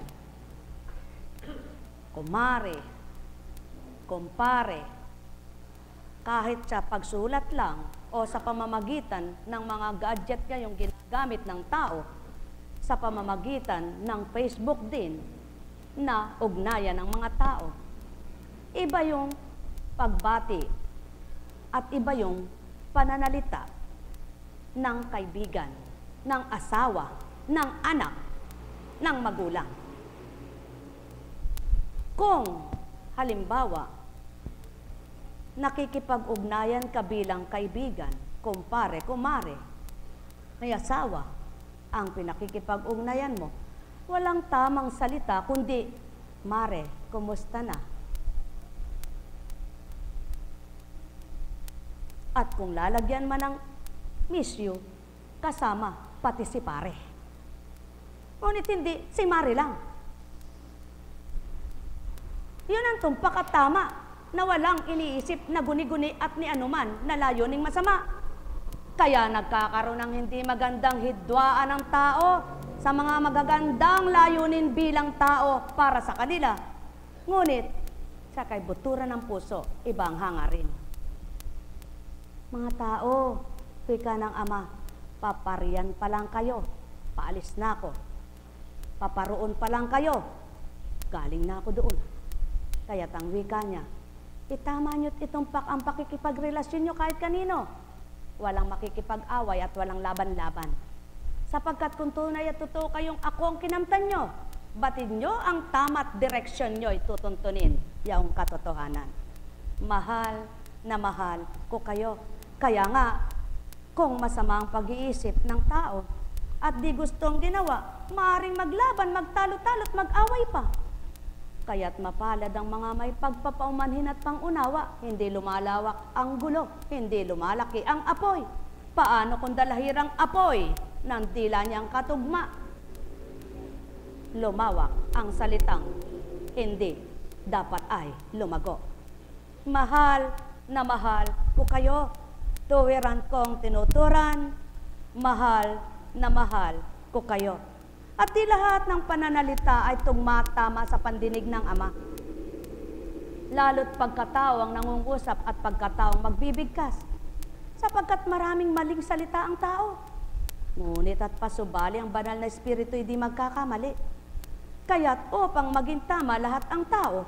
kumare, kumpare, kahit sa pagsulat lang o sa pamamagitan ng mga gadget ngayong ginagawa, ginagamit ng tao sa pamamagitan ng Facebook din na ugnayan ng mga tao. Iba yung pagbati at iba yung pananalita ng kaibigan, ng asawa, ng anak, ng magulang. Kung halimbawa, nakikipag-ugnayan ka bilang kaibigan, kumpare, kumare, may asawa, ang pinakikipag-ugnayan mo, walang tamang salita, kundi, Mare, kumusta na? At kung lalagyan man ng miss you, kasama pati si pare. Ngunit hindi, si Mare lang. Yun ang tumpak at tama na walang iniisip na guni-guni at ni anuman na layuning masama. Kaya nagkakaroon ng hindi magandang hidwaan ng tao sa mga magagandang layunin bilang tao para sa kanila. Ngunit, sa kaibuturan ng puso, ibang hangarin. Mga tao, wika ng Ama, paparian pa lang kayo, paalis na ako. Paparoon pa lang kayo, galing na ako doon. Kaya't ang wika niya, itama nyo't itumpak ang pakikipagrelasyon nyo kahit kanino. Walang makikipag-away at walang laban-laban. Sapagkat kung tunay at totoo kayong ako ang kinamtan nyo, batid nyo ang tama't direksyon nyo itutuntunin yaong katotohanan. Mahal na mahal ko kayo. Kaya nga, kung masama ang pag-iisip ng tao at di gustong ginawa, maaaring maglaban, magtalo-talo at mag-away pa. Kaya't mapalad ang mga may pagpapaumanhin at pangunawa, hindi lumalawak ang gulo, hindi lumalaki ang apoy. Paano kung dalahirang apoy ng dila niyang katugma? Lumawak ang salitang, hindi dapat ay lumago. Mahal na mahal ko kayo, tuwiran kong tinuturan, mahal na mahal ko kayo. At di lahat ng pananalita ay tumatama sa pandinig ng Ama. Lalo't pagkataong nangungusap at pagkataong magbibigkas, sapagkat maraming maling salita ang tao. Ngunit at pasubali ang banal na espiritu hindi magkakamali. Kaya't upang maging tama lahat ang tao,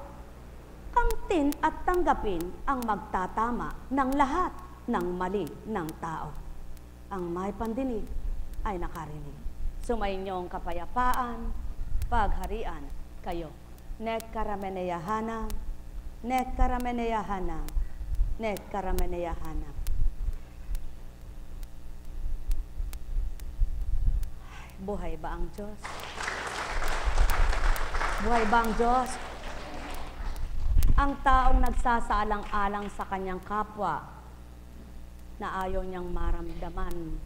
kamtin at tanggapin ang magtatama ng lahat ng mali ng tao. Ang may pandinig ay nakarinig. Sumainyong kapayapaan, pagharian kayo. Nek karameneyahanam, nek karameneyahanam, nek karameneyahanam. Buhay ba ang Diyos? Buhay ba ang Diyos? Ang taong nagsasaalang-alang sa kanyang kapwa na ayaw niyang maramdaman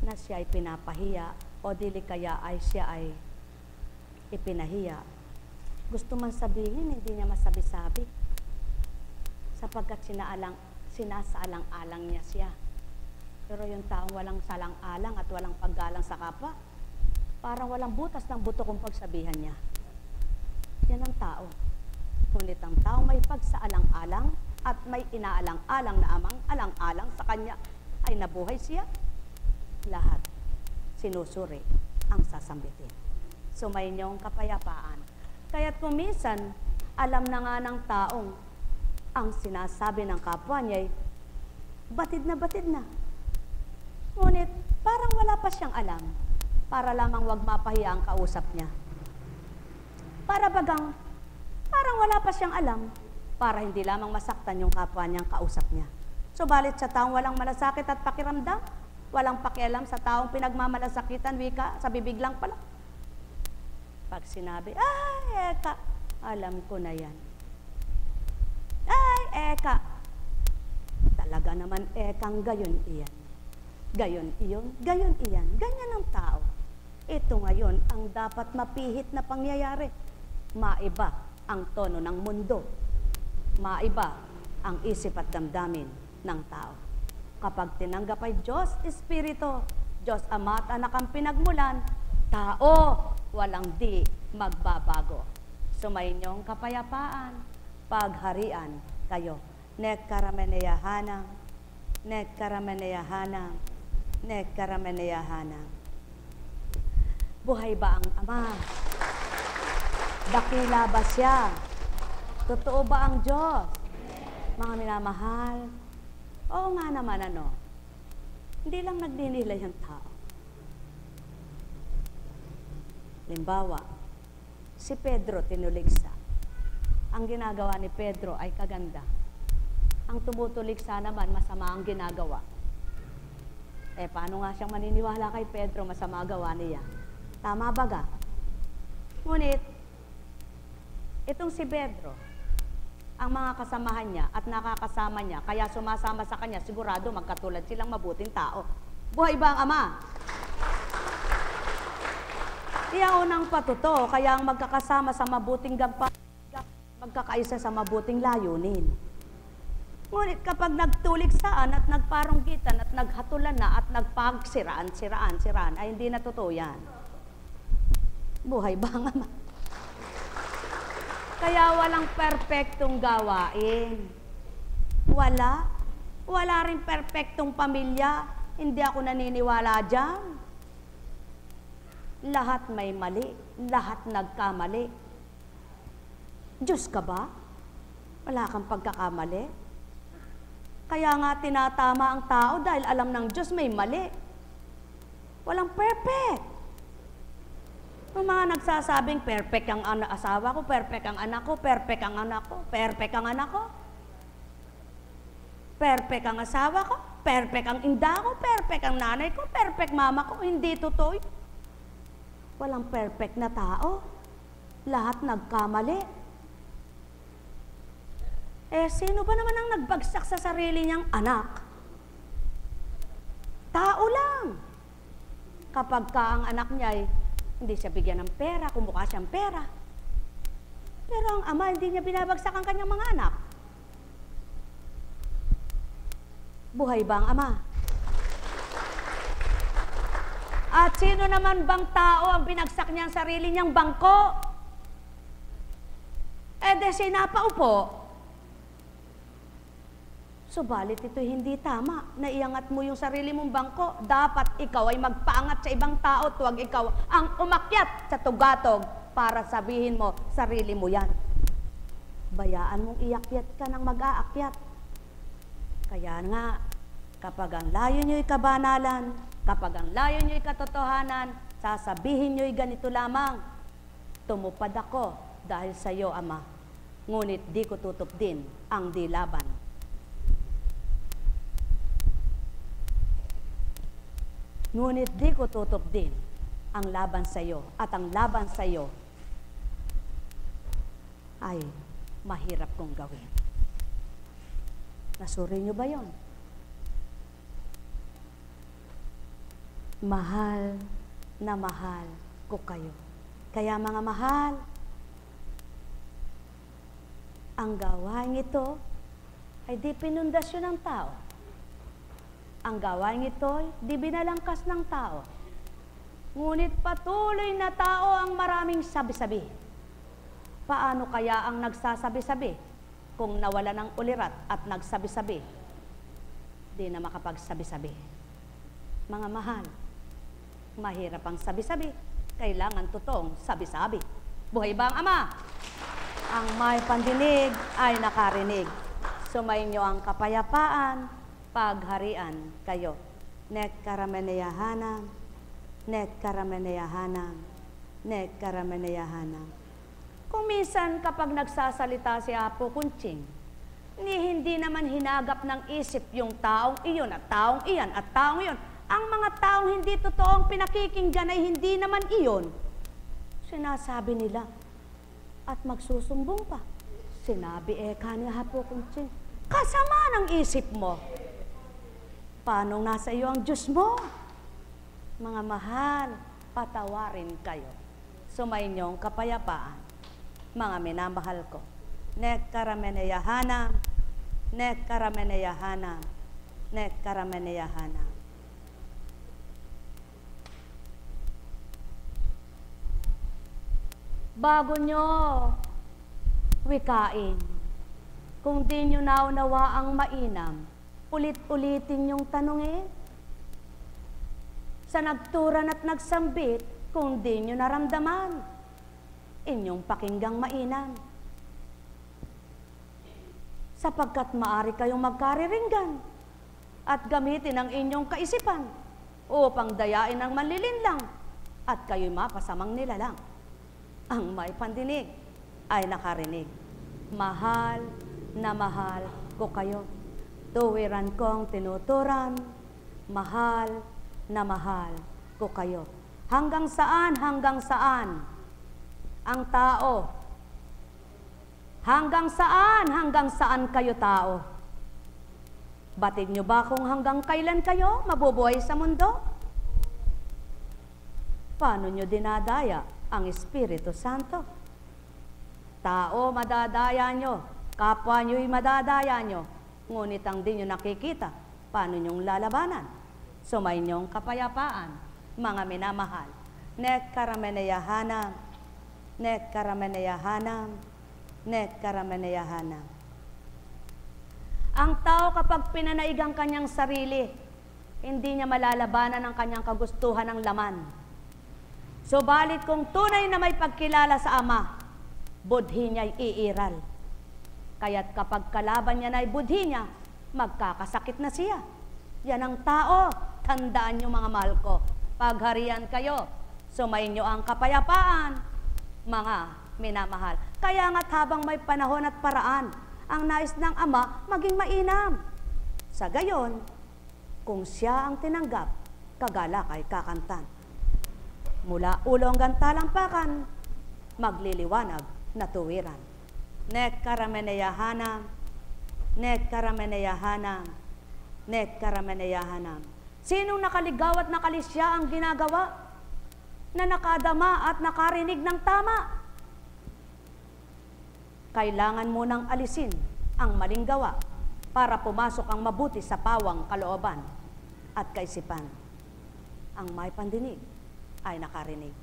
na siya ay pinapahiya o dili kaya ay siya ay ipinahiya. Gusto man sabihin, hindi niya masabi-sabi. Sapagkat sinasaalang-alang niya siya. Pero yung taong walang salang-alang at walang paggalang sa kapwa, parang walang butas ng buto kung pagsabihan niya. Yan ang tao. Ngunit ang taong may pagsaalang-alang at may inaalang-alang na amang alang-alang sa kanya ay nabuhay siya, lahat sinusuri ang sasambitin. Sumainyong kapayapaan. Kaya't kung minsan, alam na nga ng taong ang sinasabi ng kapwa niya ay batid na. Ngunit parang wala pa siyang alam, para lamang wag mapahiya ang kausap niya. Parang wala pa siyang alam, para hindi lamang masaktan yung kapwa niyang kausap niya. Subalit sa taong walang malasakit at pakiramdam, walang pakialam sa taong pinagmamalasakitan, wika, sa bibig lang pala. Pag sinabi, ay, eka, alam ko na yan. Ay, eka, talaga naman ekang gayon iyan. Gayon iyon, gayon iyan, ganyan ang tao. Ito ngayon ang dapat mapihit na pangyayari. Maiba ang tono ng mundo. Maiba ang isip at damdamin ng tao. Kapag tinanggap ay Diyos Espiritu, Diyos Ama at Anak ang pinagmulan, tao, walang di magbabago. Sumainyong kapayapaan, pagharian kayo. Nek karameneyahanam, nek karameneyahanam, nek karameneyahanam. Buhay ba ang Ama? Dakila ba siya? Totoo ba ang Diyos? Mga minamahal, oo nga naman ano, hindi lang nagninilay ang tao. Limbawa, si Pedro tinuligsa. Ang ginagawa ni Pedro ay kaganda. Ang tumutuligsa naman, masama ang ginagawa. Paano nga siyang maniniwala kay Pedro, masama gawa niya? Tama ba ga? Ngunit, itong si Pedro, ang mga kasamahan niya at nakakasama niya, kaya sumasama sa kanya, sigurado magkatulad silang mabuting tao. Buhay ba ang Ama? Iyan unang patuto, kaya ang magkakasama sa mabuting gampang, magkakaisa sa mabuting layunin. Ngunit kapag nagtuligsaan at nagparunggitan at naghatulan na at siraan, ay hindi na totoo yan. Buhay ba ang Ama? Kaya walang perpektong gawain. Wala rin perpektong pamilya. Hindi ako naniniwala dyan. Lahat may mali, lahat nagkamali. Diyos ka ba? Wala kang pagkakamali. Kaya nga tinatama ang tao dahil alam ng Diyos may mali. Walang perfect. Yung mga nagsasabing perfect ang asawa ko, perfect ang anak ko, perfect ang anak ko, perfect ang anak ko, perfect ang asawa ko, perfect ang inda ko, perfect ang nanay ko, perfect mama ko. Hindi totoo yun. Walang perfect na tao. Lahat nagkamali. Sino ba naman ang nagbagsak sa sarili niyang anak? Tao lang. Kapag ka ang anak niya ay hindi siya bigyan ng pera, kumukha siyang pera. Pero ang Ama, hindi niya binabagsak ang kanyang mga anak. Buhay ba ang Ama? At sino naman bang tao ang binagsak niyang sarili niyang bangko? Sinapaupo. Subalit ito hindi tama. Naiangat mo yung sarili mong bangko. Dapat ikaw ay magpaangat sa ibang tao. Huwag ikaw ang umakyat sa tugatog para sabihin mo, sarili mo yan. Bayaan mong iakyat ka ng mag-aakyat. Kaya nga, kapag ang layo nyo'y kabanalan, kapag ang layo nyo'y katotohanan, sasabihin nyo'y ganito lamang, tumupad ako dahil sa iyo, Ama. Ngunit di ko tutup din ang dilaban. Ngunit di ko tutup din ang laban sa iyo, at ang laban sa iyo ay mahirap kong gawin. Nasuri niyo ba yon? Mahal na mahal ko kayo. Kaya mga mahal, ang gawain ito ay di pinundasyon ng tao. Ang gawain ito, di binalangkas ng tao. Ngunit patuloy na tao ang maraming sabi-sabi. Paano kaya ang nagsasabi-sabi kung nawala ng ulirat at nagsabi-sabi? Di na makapagsabi-sabi. Mga mahal, mahirap ang sabi-sabi. Kailangan totoong sabi-sabi. Buhay ba ang Ama? Ang may pandinig ay nakarinig. Sumainyo ang kapayapaan, pagharian kayo. Nek karameneyahanam, nek karameneyahanam, nek karameneyahanam. Kung minsan kapag nagsasalita si Apo Kunching, hindi naman hinagap ng isip yung taong iyon at taong iyan at taong iyon. Ang mga taong hindi totoong pinakikinggan ay hindi naman iyon. Sinasabi nila at magsusumbong pa. Sinabi ni Apo Kunching, kasama ng isip mo. Paano nasa iyo ang Diyos mo? Mga mahal, patawarin kayo. Sumainyo ang kapayapaan, mga minamahal ko. Nek karameneyahanam, nek karameneyahanam, nek karameneyahanam. Bago nyo wikain, kung di nyo naunawa ang mainam, Ulit-ulitin yung tanongin. Sa nagturan at nagsambit, kung di nyo naramdaman, inyong pakinggang mainam. Sapagkat maari kayong magkariringgan at gamitin ang inyong kaisipan upang dayain ang manlilinlang at kayo'y mapasamang nilalang. Ang may pandinig ay nakarinig. Mahal na mahal ko kayo. Tuwiran kong tinuturan, mahal na mahal ko kayo. Hanggang saan ang tao? Hanggang saan kayo tao? Batid nyo ba kung hanggang kailan kayo mabubuhay sa mundo? Paano nyo dinadaya ang Espiritu Santo? Tao, madadaya nyo. Kapwa nyo'y madadaya nyo. Ngunit ang di nyo nakikita, paano nyong lalabanan? Sumay nyong kapayapaan, mga minamahal. Nek karameneyahanam, nek karameneyahanam, nek karameneyahanam. Ang tao kapag pinanaig ang kanyang sarili, hindi niya malalabanan ang kanyang kagustuhan ng laman. Subalit kung tunay na may pagkilala sa Ama, budhi niya'y iiral. Kaya't kapag kalaban niya na ay budhi niya, magkakasakit na siya. Yan ang tao. Tandaan niyo mga mahal ko. Pagharian kayo, sumayin niyo ang kapayapaan, mga minamahal. Kaya nga't habang may panahon at paraan, ang nais ng Ama maging mainam. Sa gayon, kung siya ang tinanggap, kagalakay kakantan. Mula ulo hanggang talampakan, magliliwanag na tuwiran. Nek karameneyahanam, nek karameneyahanam, nek karameneyahanam. Sinong nakaligaw at nakalisya ang ginagawa na nakadama at nakarinig ng tama? Kailangan mo nang alisin ang maling gawa para pumasok ang mabuti sa pawang kalooban at kaisipan. Ang may pandinig ay nakarinig.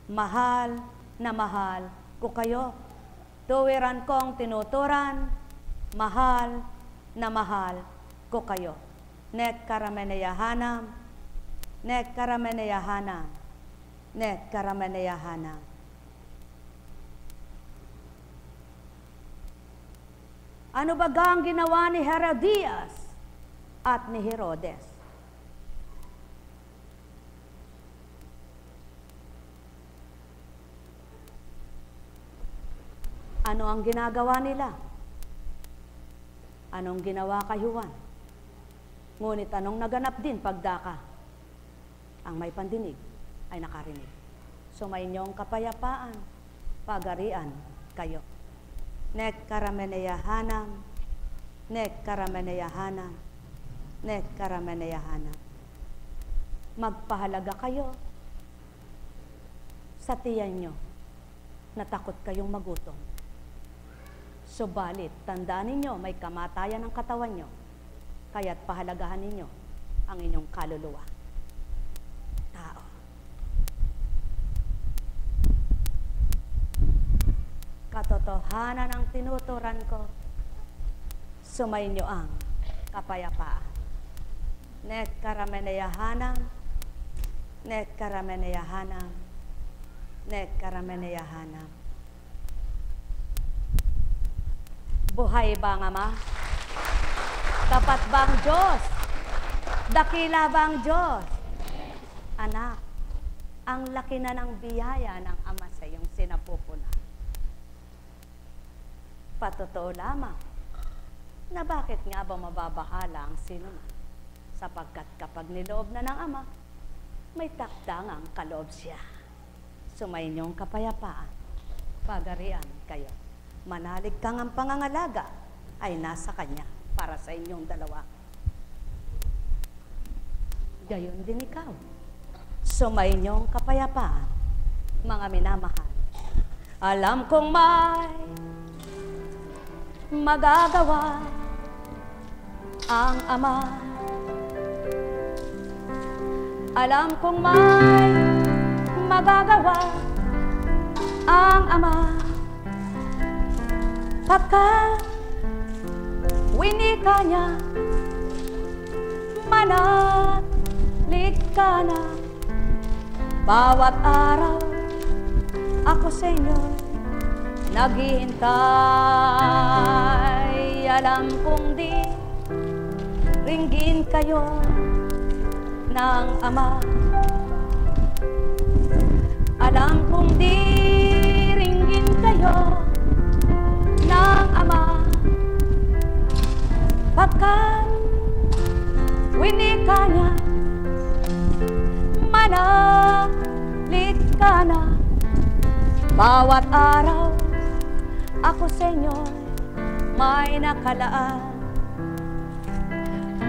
Mahal na mahal ko kayo. Tuwiran kong tinuturan, mahal na mahal ko kayo. Nek karameneyahanam, nek karameneyahanam, nek karameneyahanam. Ano ba ang ginawa ni Herodias at ni Herodes? Ano ang ginagawa nila? Anong ginawa kay Juan? Ngunit anong naganap din pagdaka? Ang may pandinig ay nakarinig. Sumayin niyo ang kapayapaan, pagarian kayo. Nek karameneyahanam, nek karameneyahanam, nek karameneyahanam. Magpahalaga kayo sa tiyan nyo na takot kayong magutom. Subalit, tandaan ninyo, may kamatayan ng katawan nyo, kaya't pahalagahan ninyo ang inyong kaluluwa. Tao. Katotohanan ang tinuturan ko, sumayin nyo ang kapayapaan. Nek karameneyahanam, nek karameneyahanam, nek karameneyahanam. Buhay ba ang Ama? Tapat ba ang Diyos? Dakila ba ang Diyos? Anak, ang laki na ng biyaya ng Ama sa iyong sinapupuna. Patotoo lamang na bakit nga ba mababahala ang sinuman? Sapagkat kapag niloob na ng Ama, may takdangang kaloob siya. Sumayin niyong kapayapaan, pagarian kayo. Manalig kang ang pangangalaga ay nasa Kanya para sa inyong dalawa. Gayon din ikaw. Sumayin niyong kapayapaan, mga minamahal. Alam kong may magagawa ang Ama. Alam kong may magagawa ang Ama. Pagka winika niya Manalig ka na. Bawat araw ako sa inyo naghihintay. Alam kong di ringgin kayo ng Ama. Alam kong di ringgin kayo ng Ama, pagkat winika niya, manalig ka na. Bawat araw ako sa inyo may nakalaan.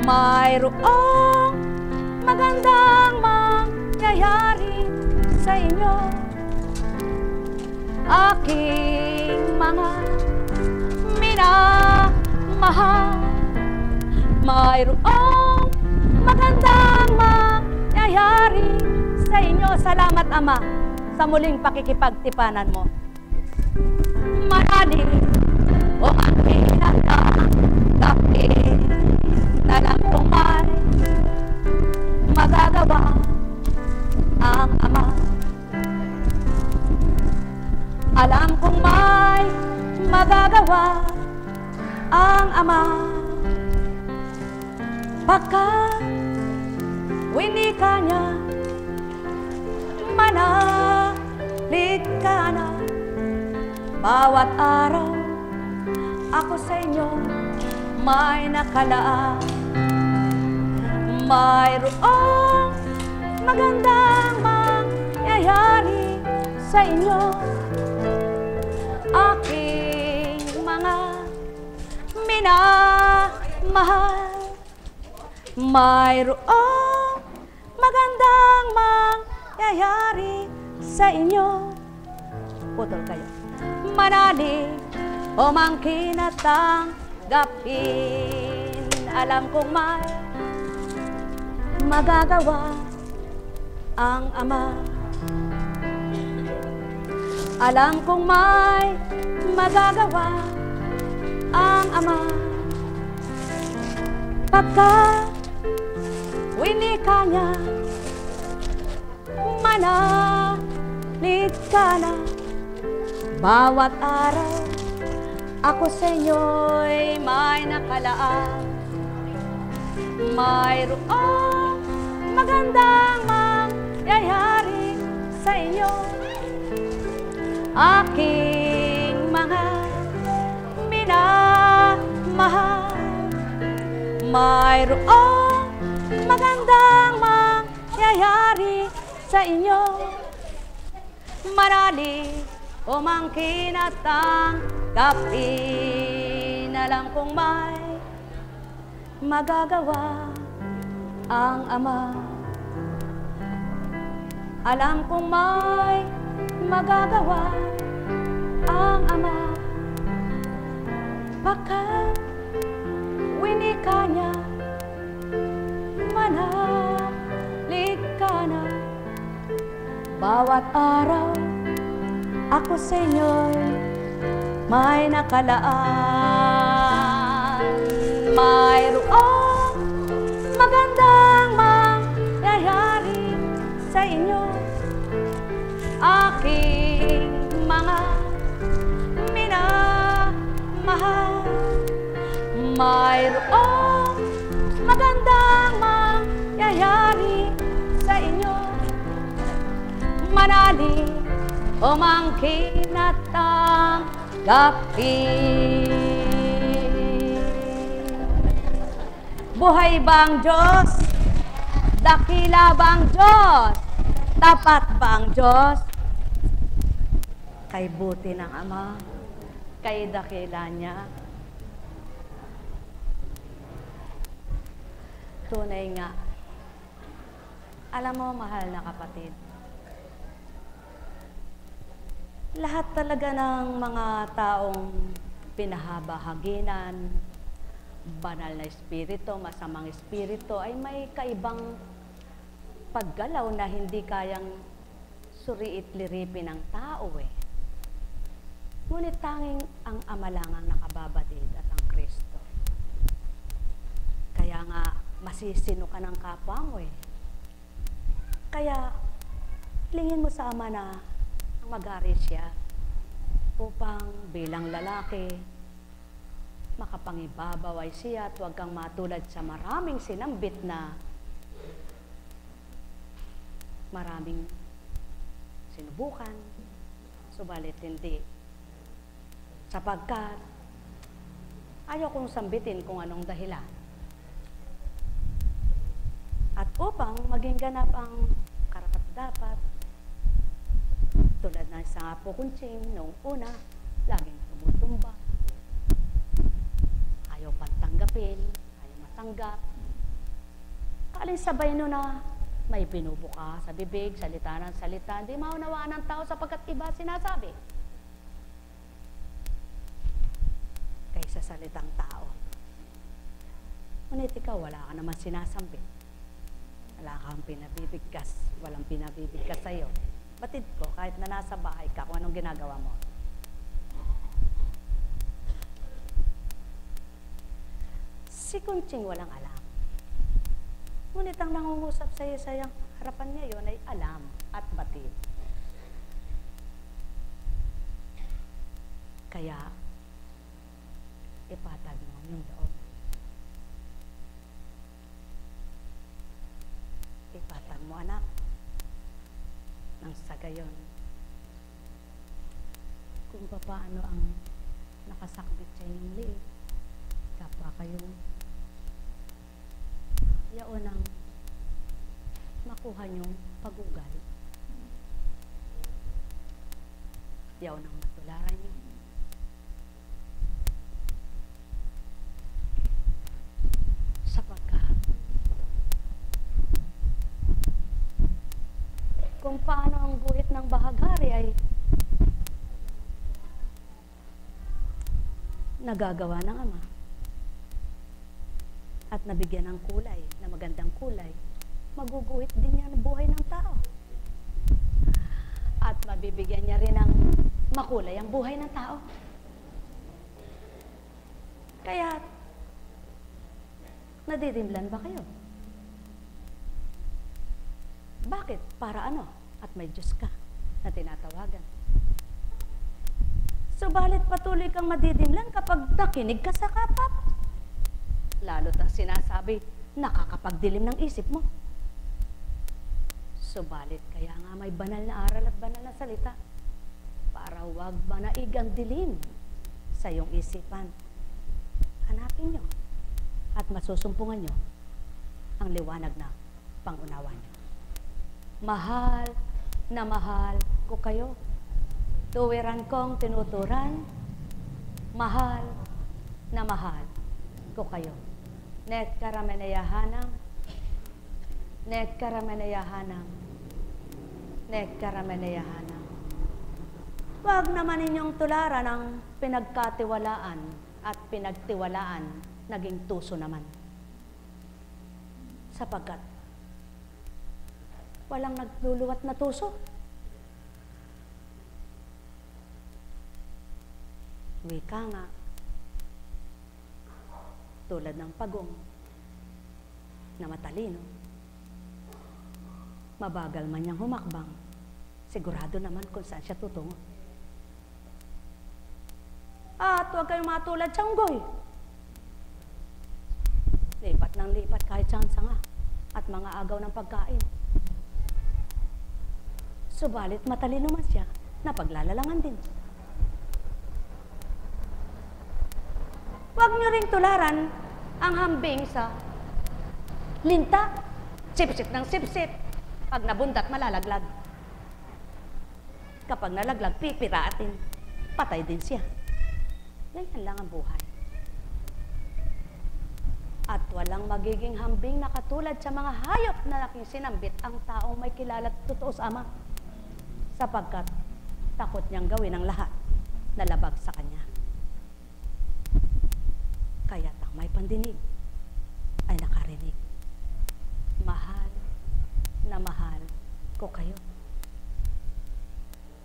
Mayroong magandang mangyayari sa inyo, aking mga minamahal. Mayroong magandang mangyayari sa inyo. Salamat, Ama, sa muling pakikipagtipanan mo. Manalig o ang pinagdakapin na lang kung may magagawa ang Ama. Alam kong may magagawa ang Ama, pagkat winika niya, manalig ka na. Bawat araw ako sa inyo may nakalaan. Mayroong magandang mangyayari sa inyo, aking mga minamahal. Mayroong magandang mangyayari sa inyo. Putol kayo. Manalig o mangkin at tanggapin. Alam kong may magagawa ang Ama. Alam kong may magagawa ang Ama, pagkat winika niya, manalig ka na. Bawat araw ako sa inyo'y may nakalaan. Mayroong magandang mangyayari sa inyo, aking mga minamahal. Mayroong magandang mangyayari sa inyo, manalig o mangkin at tanggapin. Alam kong may magagawa ang Ama. Alam kong may magagawa ang Ama, pagkat winika niya, manalig ka na. Bawat araw ako sa inyo'y may nakalaan. Mayroong magandang mangyayari sa inyo, aking mga minamahal. Mayroong magandang mangyayari sa inyo, manalig o mangkin at tanggapin. Buhay ba ang Diyos? Dakila ba ang Diyos? Tapat ba ang Diyos? Kay buti ng Ama, kay dakila niya. Tunay nga. Alam mo, mahal na kapatid, lahat talaga ng mga taong pinahabahaginan, banal na espiritu, masamang espiritu, ay may kaibang paggalaw na hindi kayang suriit-liripin ng tao eh. Ngunit tanging ang Ama lang ang nakababatid at ang Kristo. Kaya nga, masisino ka ng kapwa mo eh. Kaya, hilingin mo sa Ama na mag-ari siya upang bilang lalaki, makapangibabaway siya at huwag kang matulad sa maraming sinambit na maraming sinubukan, subalit hindi. Sapagkat ayaw kong sambitin kung anong dahilan. At upang maging ganap ang karapat-dapat, tulad ng isang apo kuntsing noong una, laging tumutumba. Ayaw patanggapin, ayaw matanggap. Kaling sabay no na may binubuka sa bibig, salita ng salita, hindi maunawaan ng tao sapagkat iba sinasabi. Kaysa salitang tao. Ngunit ikaw, wala ka naman sinasambit. Wala kang pinabibigkas, walang pinabibigkas sa'yo. Batid ko, kahit na nasa bahay ka, kung anong ginagawa mo. Si Kunching walang alam. Ngunit ang nangungusap sa'yo sa harapan niya yon ay alam at batid. Kaya, ipatag mo yung loob. Ipatag mo, anak. Nang sa gayon, kung paano ang nakasakbit sa inyong liit, kapwa kayong yaon ang makuha niyong pagugal. Yaon ang matularan niyo. Sapagkat kung paano ang guhit ng bahagari ay nagagawa ng Ama at nabigyan ng kulay, na magandang kulay, maguguhit din niya ng buhay ng tao. At mabibigyan niya rin ng makulay ang buhay ng tao. Kaya, nadidimlan ba kayo? Bakit? Para ano? At may Diyos ka na tinatawagan. Subalit patuloy kang madidimlan kapag nakinig ka sa kapap. Lalo't ang sinasabi, nakakapagdilim ng isip mo. Subalit kaya nga may banal na aral at banal na salita para huwag manaig ang dilim sa iyong isipan. Hanapin nyo at masusumpungan nyo ang liwanag na pangunawa nyo. Mahal na mahal ko kayo. Tuwiran kong tinuturan. Mahal na mahal ko kayo. Net karamenayahanam. Net karamenayahanam. Net karamenayahanam. Huwag naman ninyong tularan ang pinagkatiwalaan at pinagtiwalaan naging tuso naman. Sapagkat walang nagluluwat na tuso. Wika nga, tulad ng pagong na matalino, mabagal man niyang humakbang, sigurado naman kung saan siya tutungo. At huwag kayong matulad sa unggoy. Lipat ng lipat kahit saan sanga at mga agaw ng pagkain. Subalit matalino man siya, napaglalalangan din. Huwag niyo ring tularan ang hambing sa linta. Sipsip ng sipsip. Pag nabundat, malalaglag. Kapag nalaglag, pipiraatin. Patay din siya. Ganyan lang ang buhay. At walang magiging hambing na katulad sa mga hayop na naking sinambit ang taong may kilala at totoo sa Ama. Sapagkat takot niyang gawin ang lahat na labag sa Kanya. Kaya't ang may pandinig ay nakarinig. Mahal na mahal ko kayo.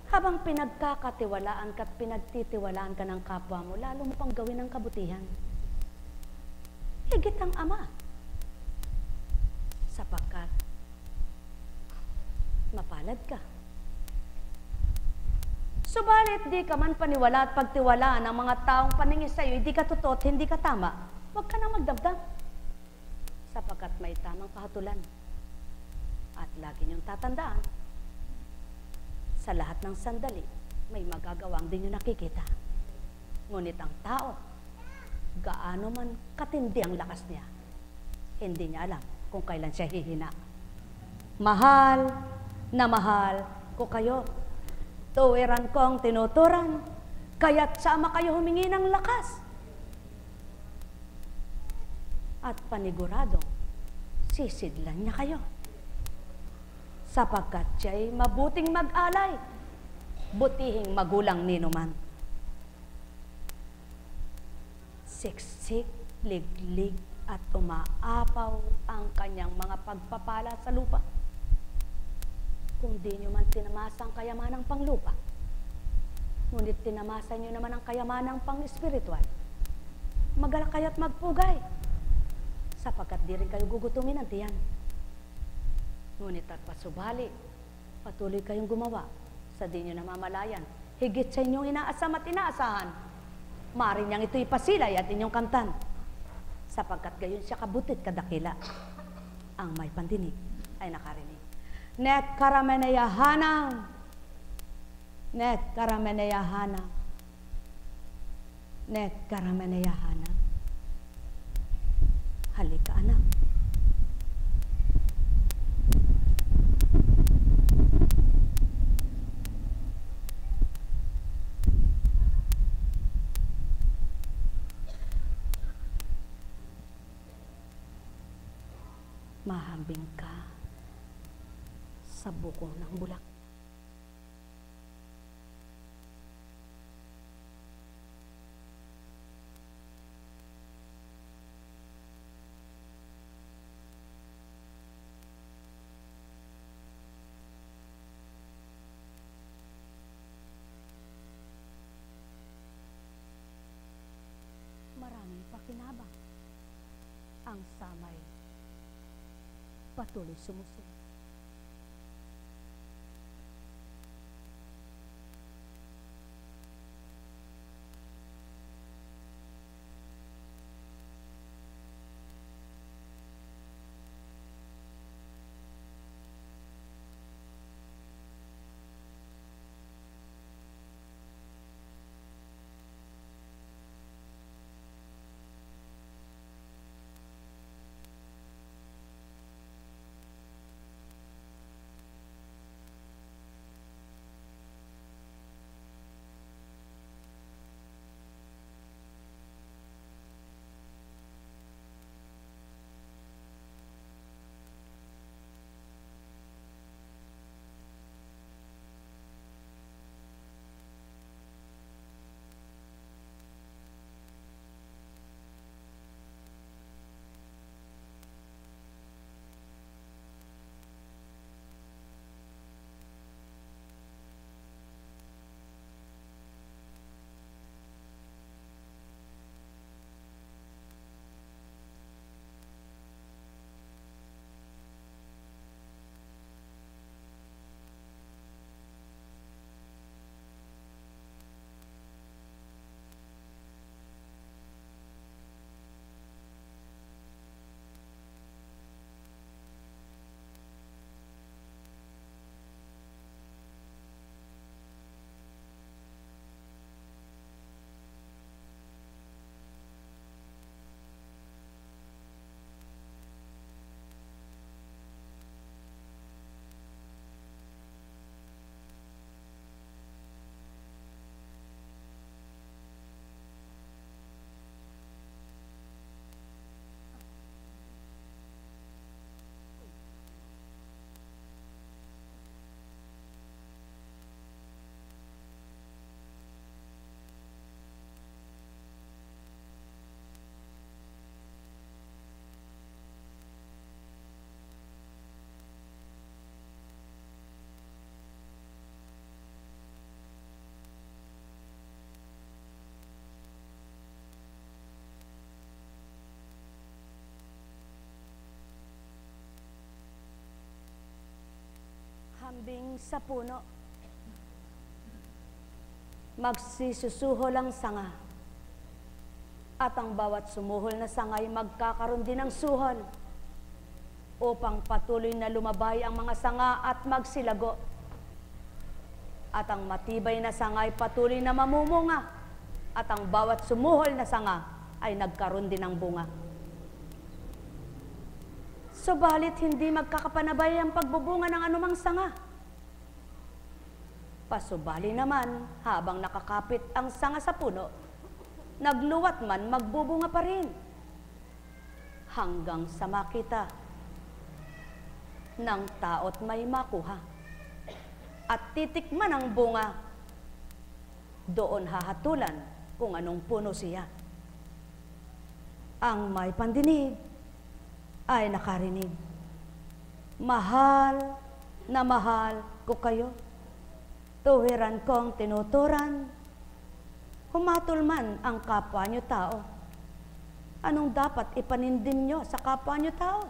Habang pinagkakatiwalaan ka at pinagtitiwalaan ka ng kapwa mo, lalo mo pang gawin ang kabutihan. Higit ang Ama. sapagkat mapalad ka. Subalit di ka man paniwala at pagtiwala ng mga taong paningin sa iyo, hindi ka totoo at hindi ka tama, huwag ka nang magdamdam. Sapagkat may tamang kahatulan. At lagi niyong tatandaan, sa lahat ng sandali, may magagawang di niyo nakikita. Ngunit ang tao, gaano man katindi ang lakas niya, hindi niya alam kung kailan siya hihina. Mahal na mahal ko kayo. Tuwiran ko ang tinuturan, kaya't sama kayo humingi ng lakas. At paniguradong sisidlan niya kayo. Sapagkat siya'y mabuting mag-alay, butihing magulang ninuman. Siksik, liglig, at umaapaw ang kanyang mga pagpapala sa lupa. Kung di nyo man tinamasa ang kayamanang panglupa, ngunit tinamasa nyo naman ang kayamanang pang-espiritual, magalak kayo at magpugay, sapagkat di rin kayo gugutumin ng tiyan. Ngunit at pasubali, patuloy kayong gumawa sa di nyo namamalayan, higit sa inyong inaasam at inaasahan. Maaari niyang ito'y pasilay at inyong kamtan, sapagkat gayon siya kabutit kadakila. Ang may pandinig ay nakarinig. Net karameneyahanang, net karameneyahanang, net karameneyahanang. Halika, anak. Mahambing ka sa buko ng bulak. Maraming pakinabang. Ang samay patuloy sumusunod. binimbing sa puno. Magsisusuhol ang sanga. At ang bawat sumuhol na sanga ay magkakaroon din ng suhol upang patuloy na lumabay ang mga sanga at magsilago. At ang matibay na sanga ay patuloy na mamumunga. At ang bawat sumuhol na sanga ay nagkaroon din ng bunga. Subalit hindi magkakapanabay ang pagbubunga ng anumang sanga. Pasubali naman, habang nakakapit ang sanga sa puno, nagluwat man magbubunga pa rin. Hanggang sa makita ng tao't may makuha. At titikman ang bunga, doon hahatulan kung anong puno siya. Ang may pandinig ay nakarinig. Mahal na mahal ko kayo. Tuwiran kong tinuturan. Humatol man ang kapwa nyo tao. Anong dapat ipanindin nyo sa kapwa nyo tao?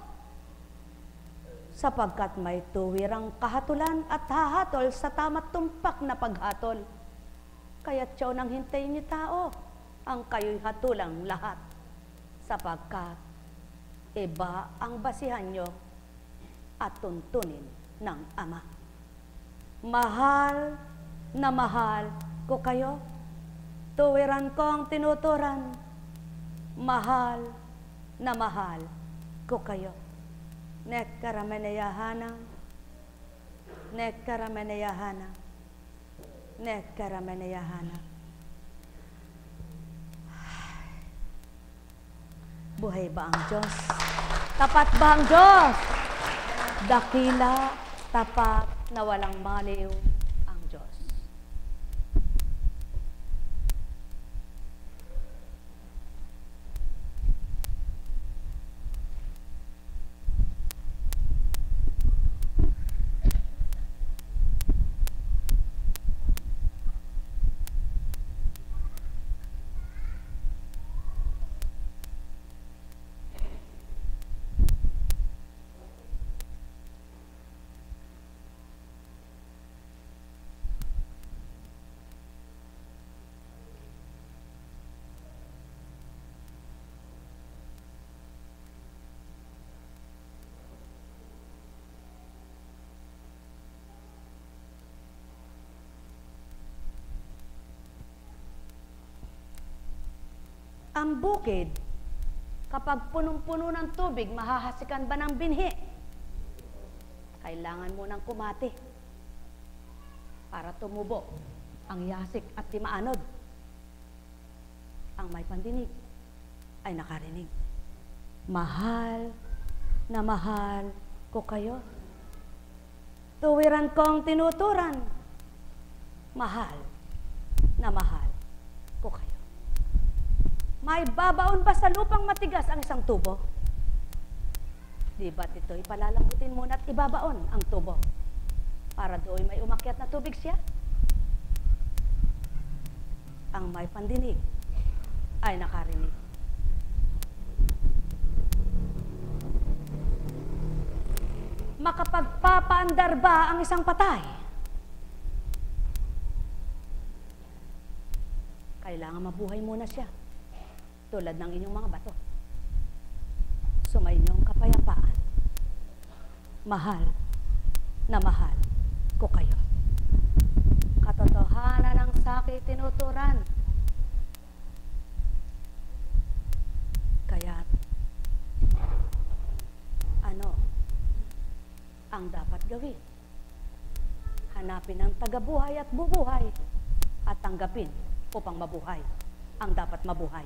Sapagkat may tuwirang kahatulan at hahatol sa tama't tumpak na paghatol. Kaya't tiyaw nang hintayin nyo tao, ang kayo'y hatulang lahat. Sapagkat iba ang basihan nyo at tuntunin ng Ama. Mahal na mahal ko kayo. Tuwiran kong tinuturan. Mahal na mahal ko kayo. Nekkarameneyahana. Nekkarameneyahana. Nekkarameneyahana. Buhay ba ang Diyos? Tapat ba ang Diyos? Dakila, tapat, na walang maliw ang Diyos. Ang bukid, kapag punong-puno ng tubig, mahahasikan ba ng binhi? Kailangan mo ng kumati para tumubo ang yasik at timaanod. Ang may pandinig ay nakarinig. Mahal na mahal ko kayo. Tuwiran kong tinuturan. Mahal na mahal ko kayo. May babaon ba sa lupang matigas ang isang tubo? Di ba't ito'y palalambutin muna at ibabaon ang tubo para doon may umakyat na tubig siya? Ang may pandinig ay nakarinig. Makapagpapaandar ba ang isang patay? Kailangan mabuhay muna siya. Tulad ng inyong mga bato. Sumainyong kapayapaan. Mahal na mahal ko kayo. Katotohanan ng sakit tinuturan. Kaya't, ano ang dapat gawin? Hanapin ang tagabuhay at bubuhay at tanggapin upang mabuhay ang dapat mabuhay.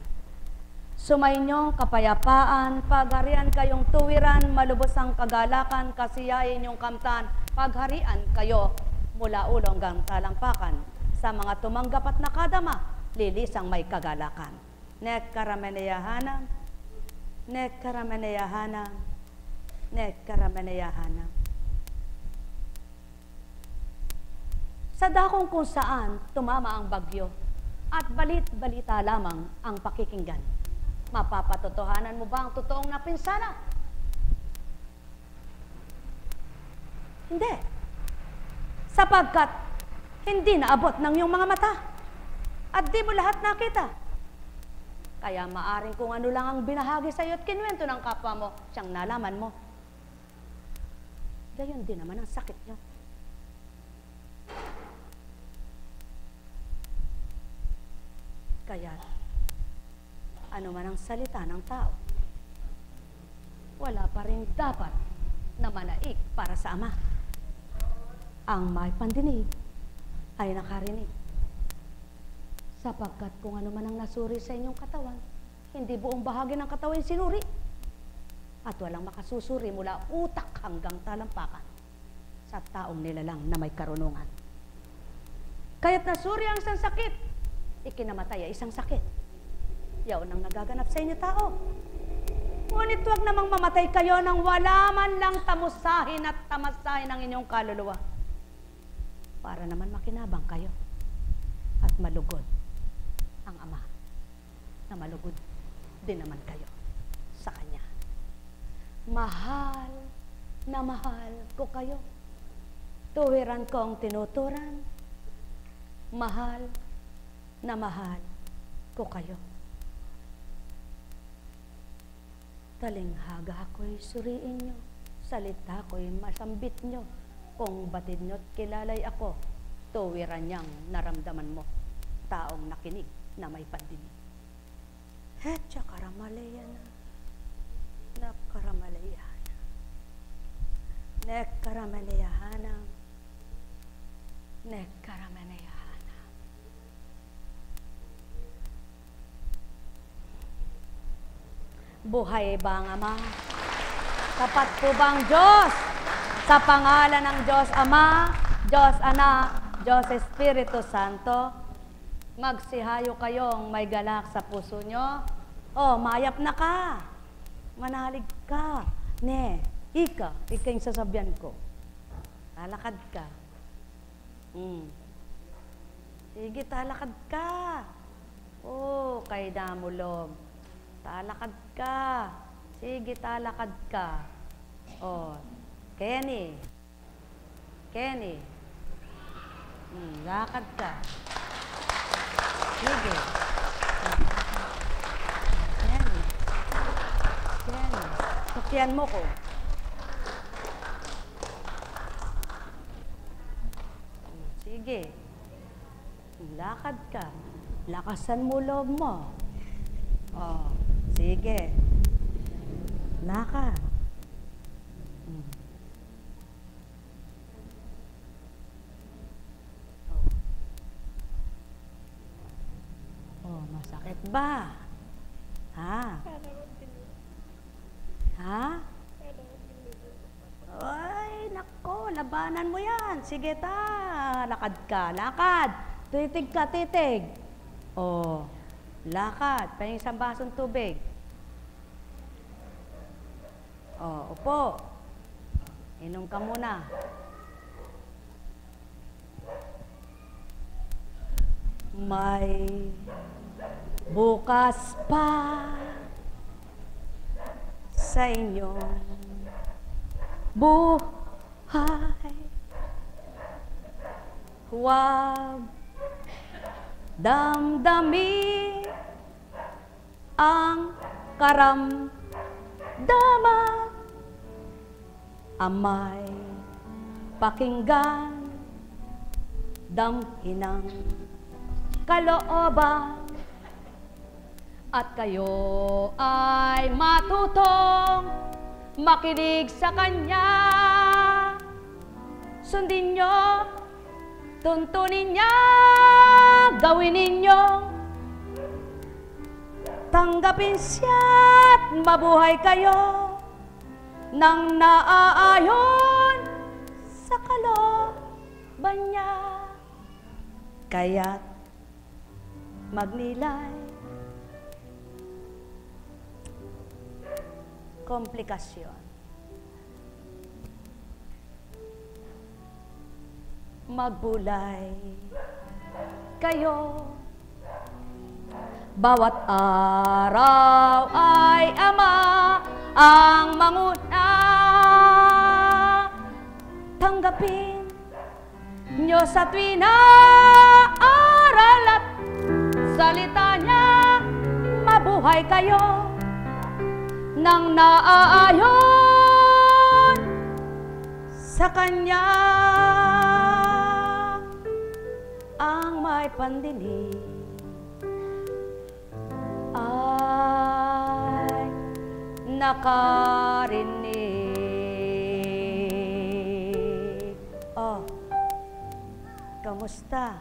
Sumainyong kapayapaan, pagharian kayong tuwiran, malubos ang kagalakan, kasiyahin yung kamtan, pagharian kayo mula ulo hanggang talampakan. Sa mga tumanggap at nakadama, lilisang may kagalakan. Nekkarameneyahana, nekkarameneyahana, nekkarameneyahana. Sa dakong kung saan tumama ang bagyo at balit-balita lamang ang pakikinggan, mapapatotohanan mo ba ang totoong napinsala? Hindi. sapagkat hindi naabot ng iyong mga mata at di mo lahat nakita. Kaya maaring kung ano lang ang binahagi sa iyo at kinwento ng kapwa mo, siyang nalaman mo. Gayon din naman ang sakit niyo. Kaya, ano man ang salita ng tao, wala pa rin dapat na manaig para sa Ama. Ang may pandinig ay nakarinig. Sapagkat kung ano man ang nasuri sa inyong katawan, hindi buong bahagi ng katawan sinuri. At walang makasusuri mula utak hanggang talampakan sa taong nilalang na may karunungan. Kaya't nasuri ang isang sakit, ikinamatay ay isang sakit. Yaon ang nagaganap sa inyo tao. Ngunit huwag namang mamatay kayo nang wala man lang tamusahin at tamasahin ang inyong kaluluwa. Para naman makinabang kayo at malugod ang Ama na malugod din naman kayo sa Kanya. Mahal na mahal ko kayo. Tuwiran kong tinuturan. Mahal na mahal ko kayo. Talinghaga ako'y suriin nyo. Salita ko'y masambit nyo. Kung batid nyo't kilalay ako, tuwiran niyang naramdaman mo. Taong nakinig na may pandinig. Hetya karamalaya na. Nakaramalaya. Nekaramalaya. Nekaramalaya. Buhay ba ang Ama? Tapat po bang Diyos? Sa pangalan ng Diyos Ama, Diyos Anak, Diyos Espiritu Santo, magsihayo kayong may galak sa puso nyo. Oh, mayap na ka. Manalig ka. Ne, ika yung sasabyan ko. Talakad ka. Sige, talakad ka. Oh, kay Damulog. Talakad ka. Sige, talakad ka. Oh, Kenny. Lakad ka. Sige. Kenny. Sukyan mo ko. Sige. Lakad ka. Lakasan mo loob mo. Oh, sige. Lakad. Oh, masakit ba? Ha? Ha? Ay, nako, labanan mo yan. Sige ta, lakad ka, lakad. Titig ka, titig. Oh, lakad. Pahing isang basong tubig. Oh, upo. Inom ka muna. May bukas pa sa inyong buhay. Huwag damdamin ang karamdaman. Amay pakinggan, damhin ang kalooban, at kayo ay matutong makinig sa Kanya. Sundin nyo, tuntunin niya, gawin ninyo, tanggapin siya't mabuhay kayo nang naaayon sa kalooban niya. Kaya't magnilay komplikasyon. Magbulay kayo. Bawat araw ay Ama ang manguna. Tanggapin nyo sa tuwi na aral at salita niya, mabuhay kayo nang naaayon sa Kanya. Ang may pandinig ay nakarinig. Oh, kamusta?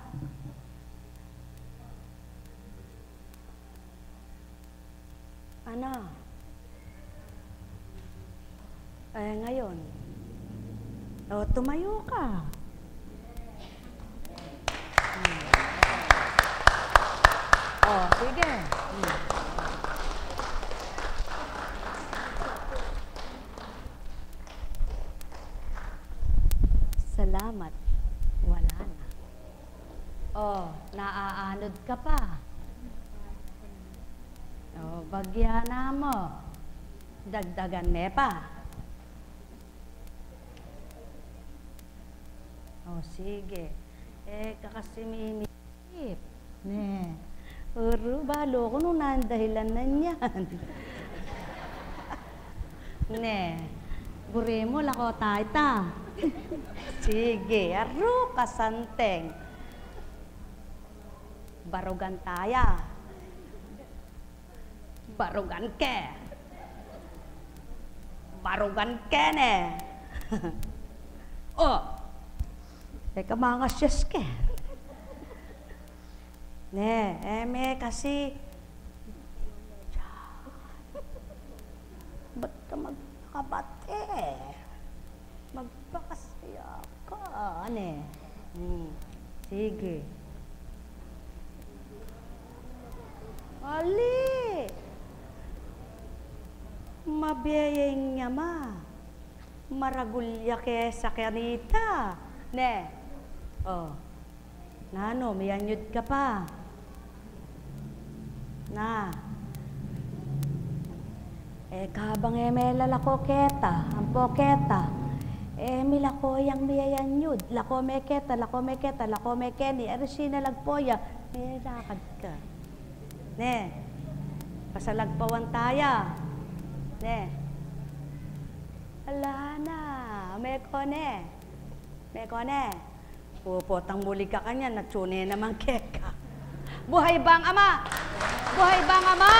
Ano? Ngayon. O, tumayo ka. Oh, sige. Salamat. Wala na. Oh, naaanod ka pa. Oh, bagya na mo. Dagdagan me pa. Oh, sige. Kakasiminip. Ne. Uro, balo ko nung nandahilan na niyan. Ne. Guri mo, lako tayo ta. Sige, aro, kasanteng. Barugan taya. Barugan ke. Barugan ke ne. Oh. Teka mga siyas ke. Ne, eme kasi ba't ka magkabate? Magpakasaya ka, ane. Sige. Ali! Mabiyayeng nga ma. Maragulya ke sa kanita. Ne. Oh. Nano, mayanyod ka pa. Na. Kabang melalako keta, ang poketa. Milako yang miyayanyod. Lako me keta, lako me keta, lako me keni. Sina lagpoya. Lakad ka. Ne. Pasalagpawan taya. Ne. Ala na. Mekone. Mekone. Pupotang muli ka kanya. Natsune naman keka. Buhay bang Ama? Buhay bang Ama?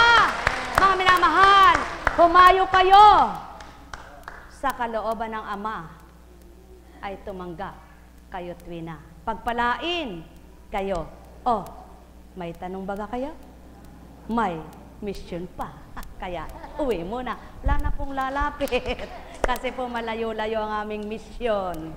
Mga minamahal, humayo kayo sa kalooban ng Ama ay tumanggap kayo tuwina. Pagpalain kayo. Oh, may tanong baga kayo? May mission pa. Kaya uwi muna. Wala na pong lalapit. Kasi po malayo-layo ang aming mission.